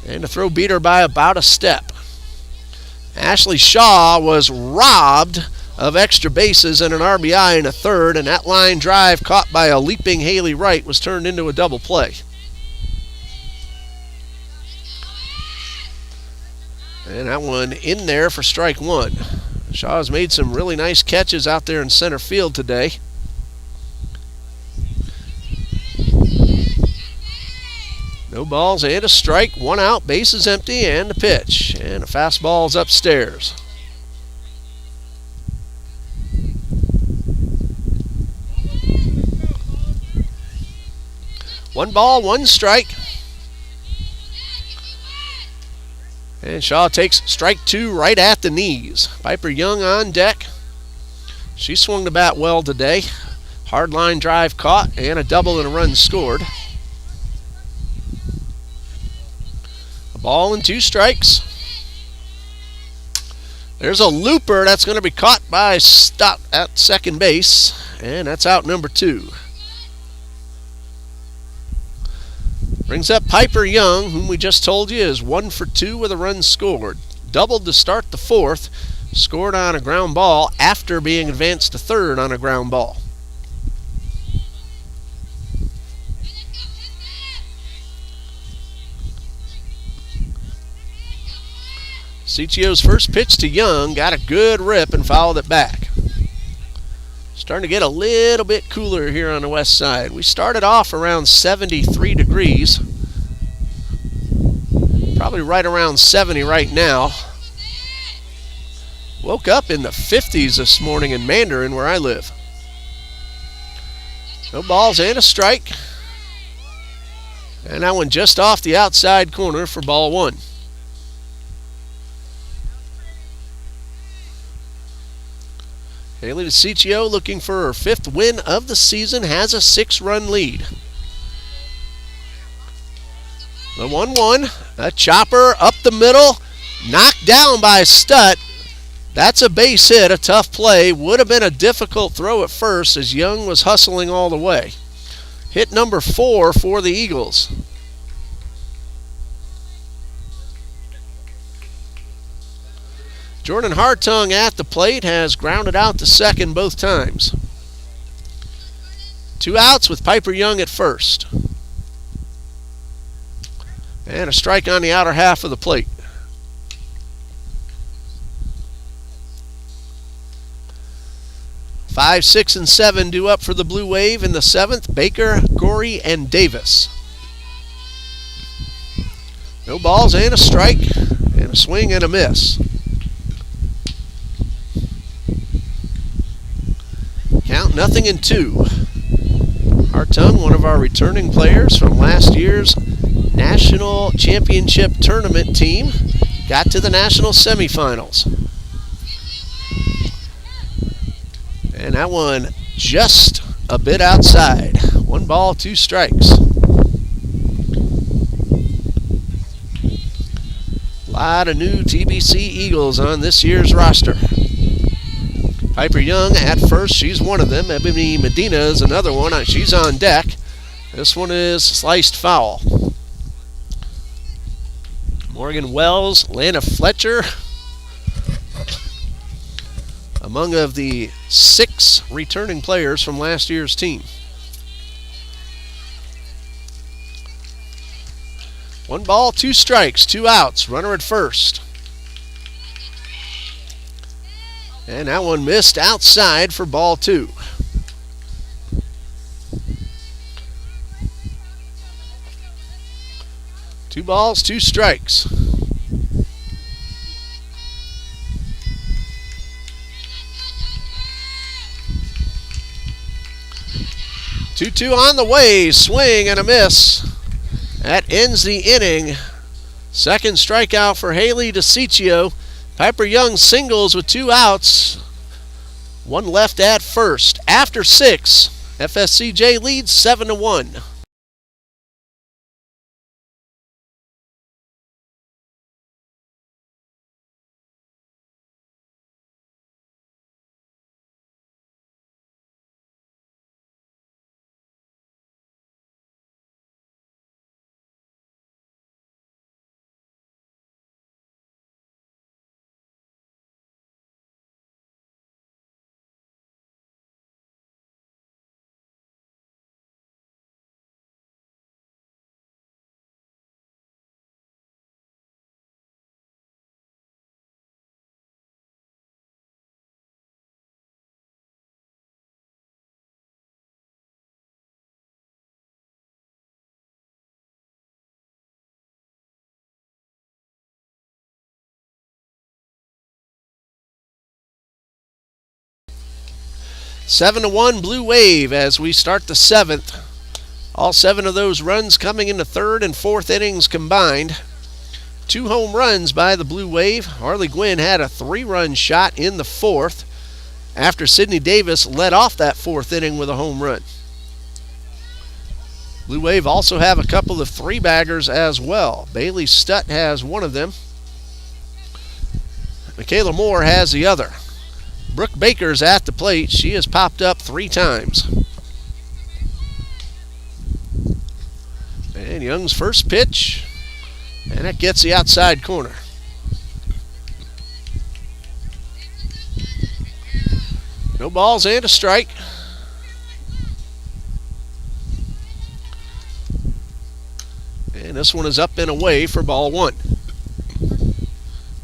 Speaker 1: And the throw beat her by about a step. Ashley Shaw was robbed of extra bases and an RBI in a third, and that line drive caught by a leaping Haley Wright was turned into a double play. And that one in there for strike 1. Shaw has made some really nice catches out there in center field today. No balls and a strike, 1 out, bases empty, and the pitch. And a fastball's upstairs. One ball, 1 strike. And Shaw takes strike 2 right at the knees. Piper Young on deck. She swung the bat well today. Hard line drive caught and a double and a run scored. A ball and 2 strikes. There's a looper that's going to be caught by Stott at second base. And that's out number 2. Brings up Piper Young, whom we just told you is 1 for 2 with a run scored. Doubled to start the 4th. Scored on a ground ball after being advanced to 3rd on a ground ball. DeCiccio's first pitch to Young got a good rip and fouled it back. Starting to get a little bit cooler here on the west side. We started off around 73 degrees. Probably right around 70 right now. Woke up in the 50s this morning in Mandarin where I live. No balls and a strike. And that one just off the outside corner for ball 1. Haley DeCiccio looking for her 5th win of the season, has a 6-run lead. The 1-1, a chopper up the middle, knocked down by Stott. That's a base hit, a tough play. Would have been a difficult throw at first as Young was hustling all the way. Hit number 4 for the Eagles. Jordan Hartung at the plate has grounded out to second both times. 2 outs with Piper Young at first. And a strike on the outer half of the plate. Five, 6, and 7 due up for the Blue Wave in the 7th. Baker, Gorey, and Davis. No balls and a strike, and a swing and a miss. Count 0-2. Hartung, one of our returning players from last year's National Championship Tournament team, got to the national semifinals. And that one just a bit outside. 1 ball, 2 strikes. A lot of new TBC Eagles on this year's roster. Piper Young at first, she's one of them. Ebony Medina is another one. She's on deck. This one is sliced foul. Morgan Wells, Lana Fletcher, among of the 6 returning players from last year's team. 1 ball, 2 strikes, 2 outs. Runner at first. And that one missed outside for ball 2. Two balls, 2 strikes. Two on the way, swing and a miss. That ends the inning. Second strikeout for Haley DeCiccio. Piper Young singles with 2 outs. 1 left at first. After 6, FSCJ leads 7-1. Seven to 1 Blue Wave as we start the 7th. All 7 of those runs coming in the 3rd and 4th innings combined. 2 home runs by the Blue Wave. Harley Gwynn had a 3-run shot in the 4th after Sidney Davis led off that 4th inning with a home run. Blue Wave also have a couple of 3-baggers as well. Bailey Stutt has one of them. Michaela Moore has the other. Brooke Baker's at the plate. She has popped up 3 times. And Young's first pitch, and that gets the outside corner. No balls and a strike. And this one is up and away for ball 1.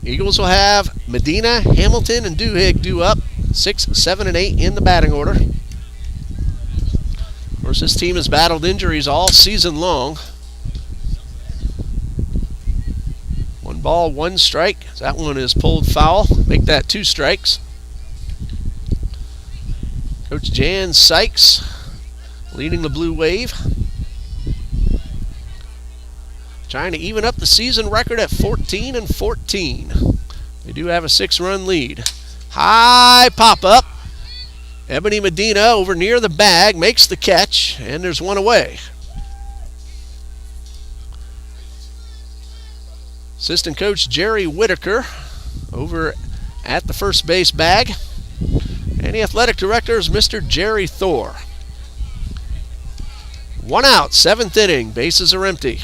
Speaker 1: Eagles will have Medina, Hamilton, and Duhigg due up 6, 7, and 8 in the batting order. Of course, this team has battled injuries all season long. 1 ball, 1 strike. That one is pulled foul. Make that 2 strikes. Coach Jan Sykes leading the Blue Wave. Trying to even up the season record at 14-14. They do have a 6-run lead. High pop-up. Ebony Medina over near the bag makes the catch, and there's 1 away. Assistant coach Jerry Whitaker over at the first base bag. And the athletic director is Mr. Jerry Thor. 1 out, 7th inning. Bases are empty.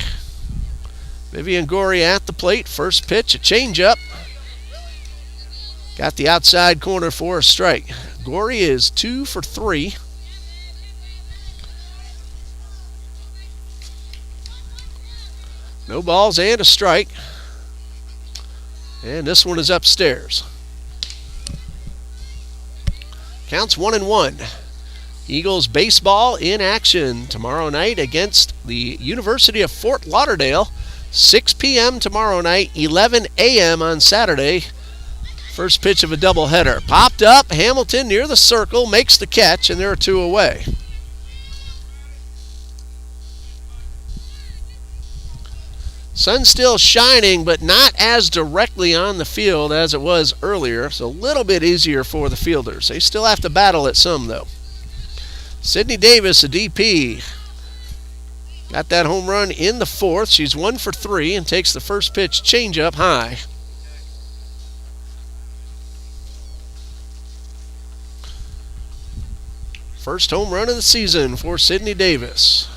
Speaker 1: Vivian Gorey at the plate. First pitch, a changeup. Got the outside corner for a strike. Gorey is 2 for 3. No balls and a strike. And this one is upstairs. Counts 1-1. Eagles baseball in action tomorrow night against the University of Fort Lauderdale. 6 p.m. tomorrow night, 11 a.m. on Saturday. First pitch of a doubleheader. Popped up, Hamilton near the circle, makes the catch, and there are 2 away. Sun still shining, but not as directly on the field as it was earlier, so a little bit easier for the fielders. They still have to battle at some, though. Sidney Davis, a DP. Got that home run in the 4th. She's 1 for 3 and takes the first pitch changeup high. First home run of the season for Sidney Davis.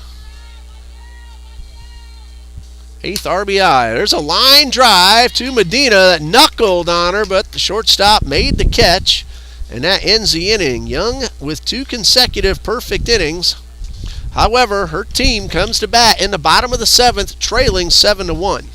Speaker 1: 8th RBI. There's a line drive to Medina that knuckled on her, but the shortstop made the catch, and that ends the inning. Young with 2 consecutive perfect innings. However, her team comes to bat in the bottom of the 7th, trailing 7-1.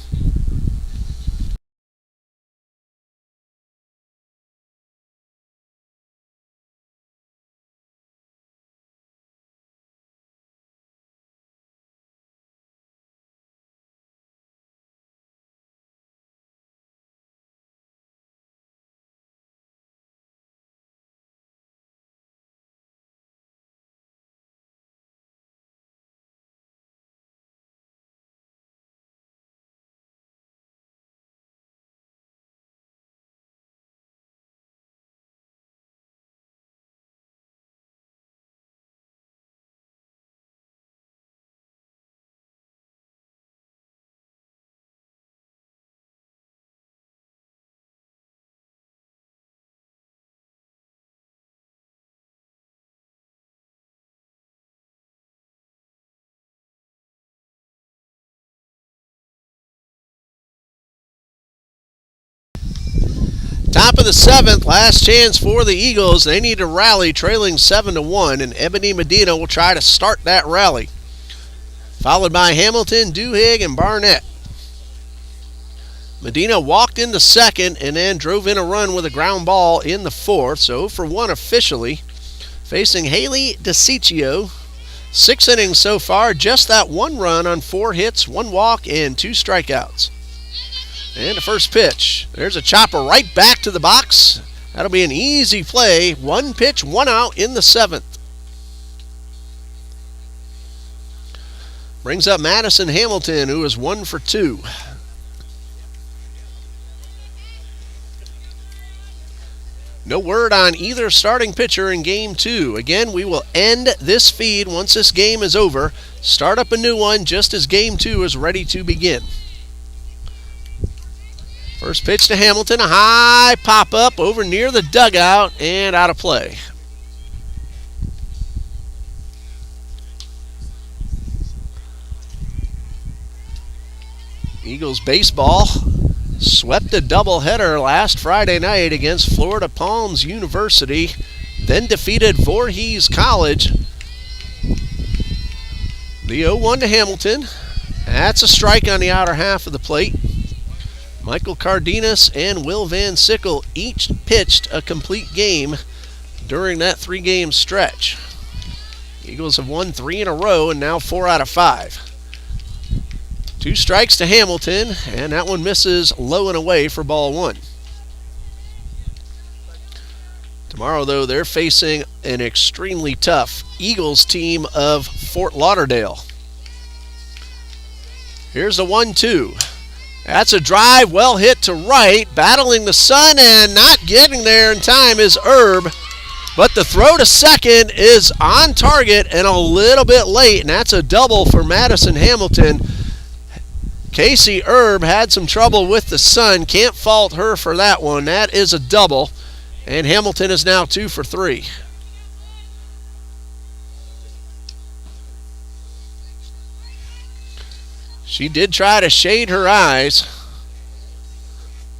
Speaker 1: Top of the 7th, last chance for the Eagles. They need to rally, trailing 7-1, and Ebony Medina will try to start that rally. Followed by Hamilton, Duhigg, and Barnett. Medina walked into second and then drove in a run with a ground ball in the 4th, so for 1 officially. Facing Haley DeCiccio. 6 innings so far, just that 1 run on 4 hits, 1 walk, and 2 strikeouts. And the first pitch. There's a chopper right back to the box. That'll be an easy play. 1 pitch, 1 out in the 7th. Brings up Madison Hamilton, who is 1 for 2. No word on either starting pitcher in Game 2. Again, we will end this feed once this game is over. Start up a new one just as Game 2 is ready to begin. First pitch to Hamilton, a high pop-up over near the dugout and out of play. Eagles baseball swept a doubleheader last Friday night against Florida Palms University, then defeated Voorhees College. The 0-1 to Hamilton. That's a strike on the outer half of the plate. Michael Cardenas and Will Van Sickle each pitched a complete game during that 3-game stretch. Eagles have won 3 in a row and now 4 out of 5. 2 strikes to Hamilton, and that one misses low and away for ball 1. Tomorrow, though, they're facing an extremely tough Eagles team of Fort Lauderdale. Here's the 1-2. That's a drive, well hit to right, battling the sun and not getting there in time is Erb. But the throw to second is on target and a little bit late, and that's a double for Madison Hamilton. Casey Erb had some trouble with the sun. Can't fault her for that one. That is a double, and Hamilton is now 2 for 3. She did try to shade her eyes.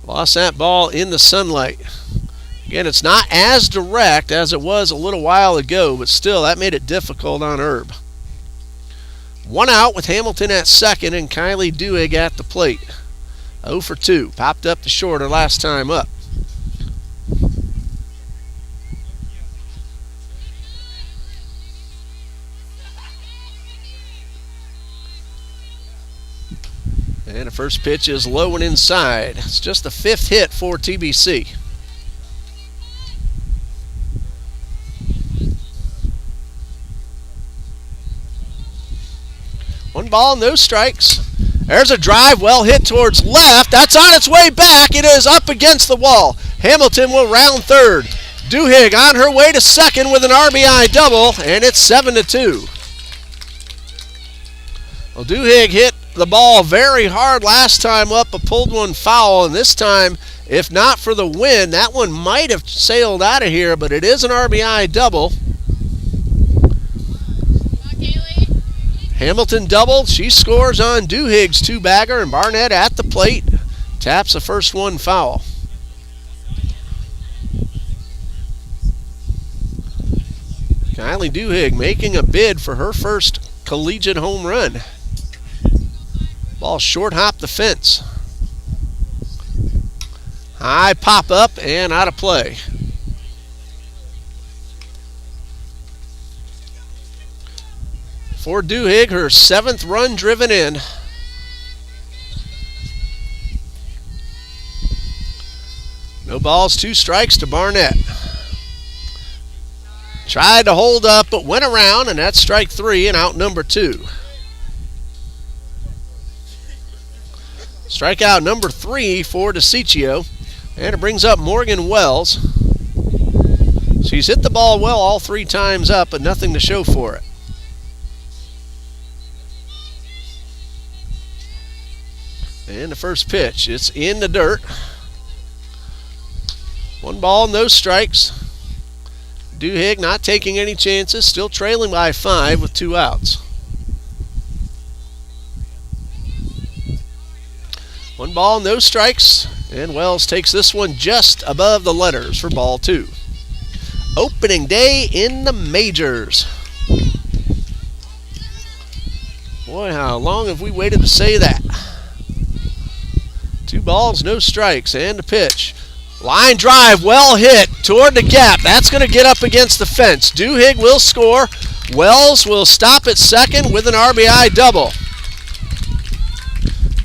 Speaker 1: Lost that ball in the sunlight. Again, it's not as direct as it was a little while ago, but still, that made it difficult on Erb. 1 out with Hamilton at second and Kylie Duhigg at the plate. 0 for 2. Popped up the short her last time up. And the first pitch is low and inside. It's just the 5th hit for TBC. One ball, no strikes. There's a drive, well hit towards left. That's on its way back. It is up against the wall. Hamilton will round third. Duhigg on her way to second with an RBI double, and it's 7-2. Well, Duhigg hit the ball very hard last time up, but pulled one foul, and this time, if not for the wind, that one might have sailed out of here, but it is an RBI double. Hamilton doubled. She scores on Duhigg's 2-bagger, and Barnett at the plate taps the first one foul. Kylie Duhigg making a bid for her first collegiate home run. Ball short hop the fence. High pop up and out of play. For Duhigg, her 7th run driven in. No balls, 2 strikes to Barnett. Tried to hold up, but went around, and that's strike 3 and out number 2. Strikeout number 3 for DeCiccio, and it brings up Morgan Wells. She's hit the ball well all 3 times up, but nothing to show for it. And the first pitch, it's in the dirt. 1 ball, no strikes. Duhigg not taking any chances, still trailing by 5 with 2 outs. 1 ball, no strikes, and Wells takes this one just above the letters for ball 2. Opening day in the majors. Boy, how long have we waited to say that? 2 balls, no strikes, and a pitch. Line drive, well hit toward the gap. That's going to get up against the fence. Duhigg will score. Wells will stop at second with an RBI double.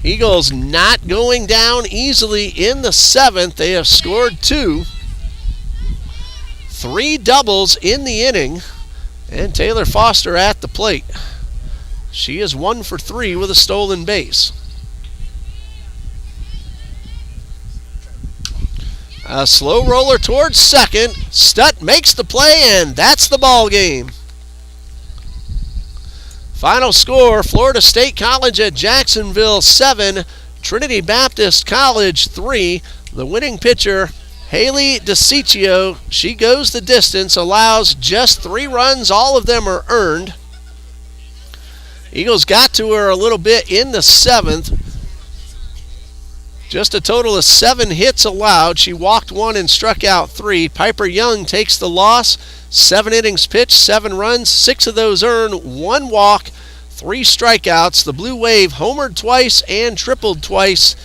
Speaker 1: Eagles not going down easily in the 7th. They have scored 2. 3 doubles in the inning. And Taylor Foster at the plate. She is 1 for 3 with a stolen base. A slow roller towards second. Stutt makes the play, and that's the ball game. Final score, Florida State College at Jacksonville 7, Trinity Baptist College 3. The winning pitcher, Haley DeCiccio, she goes the distance, allows just 3 runs. All of them are earned. Eagles got to her a little bit in the 7th. Just a total of 7 hits allowed. She walked 1 and struck out 3. Piper Young takes the loss. 7 innings pitched, 7 runs, 6 of those earned, 1 walk, 3 strikeouts. The Blue Wave homered twice and tripled twice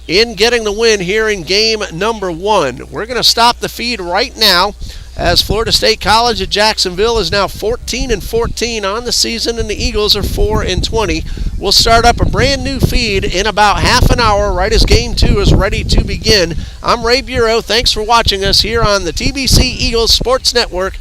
Speaker 1: in getting the win here in game number 1. We're going to stop the feed right now as Florida State College at Jacksonville is now 14-14 on the season, and the Eagles are 4-20. We'll start up a brand new feed in about half an hour right as game 2 is ready to begin. I'm Ray Bureau. Thanks for watching us here on the TBC Eagles Sports Network.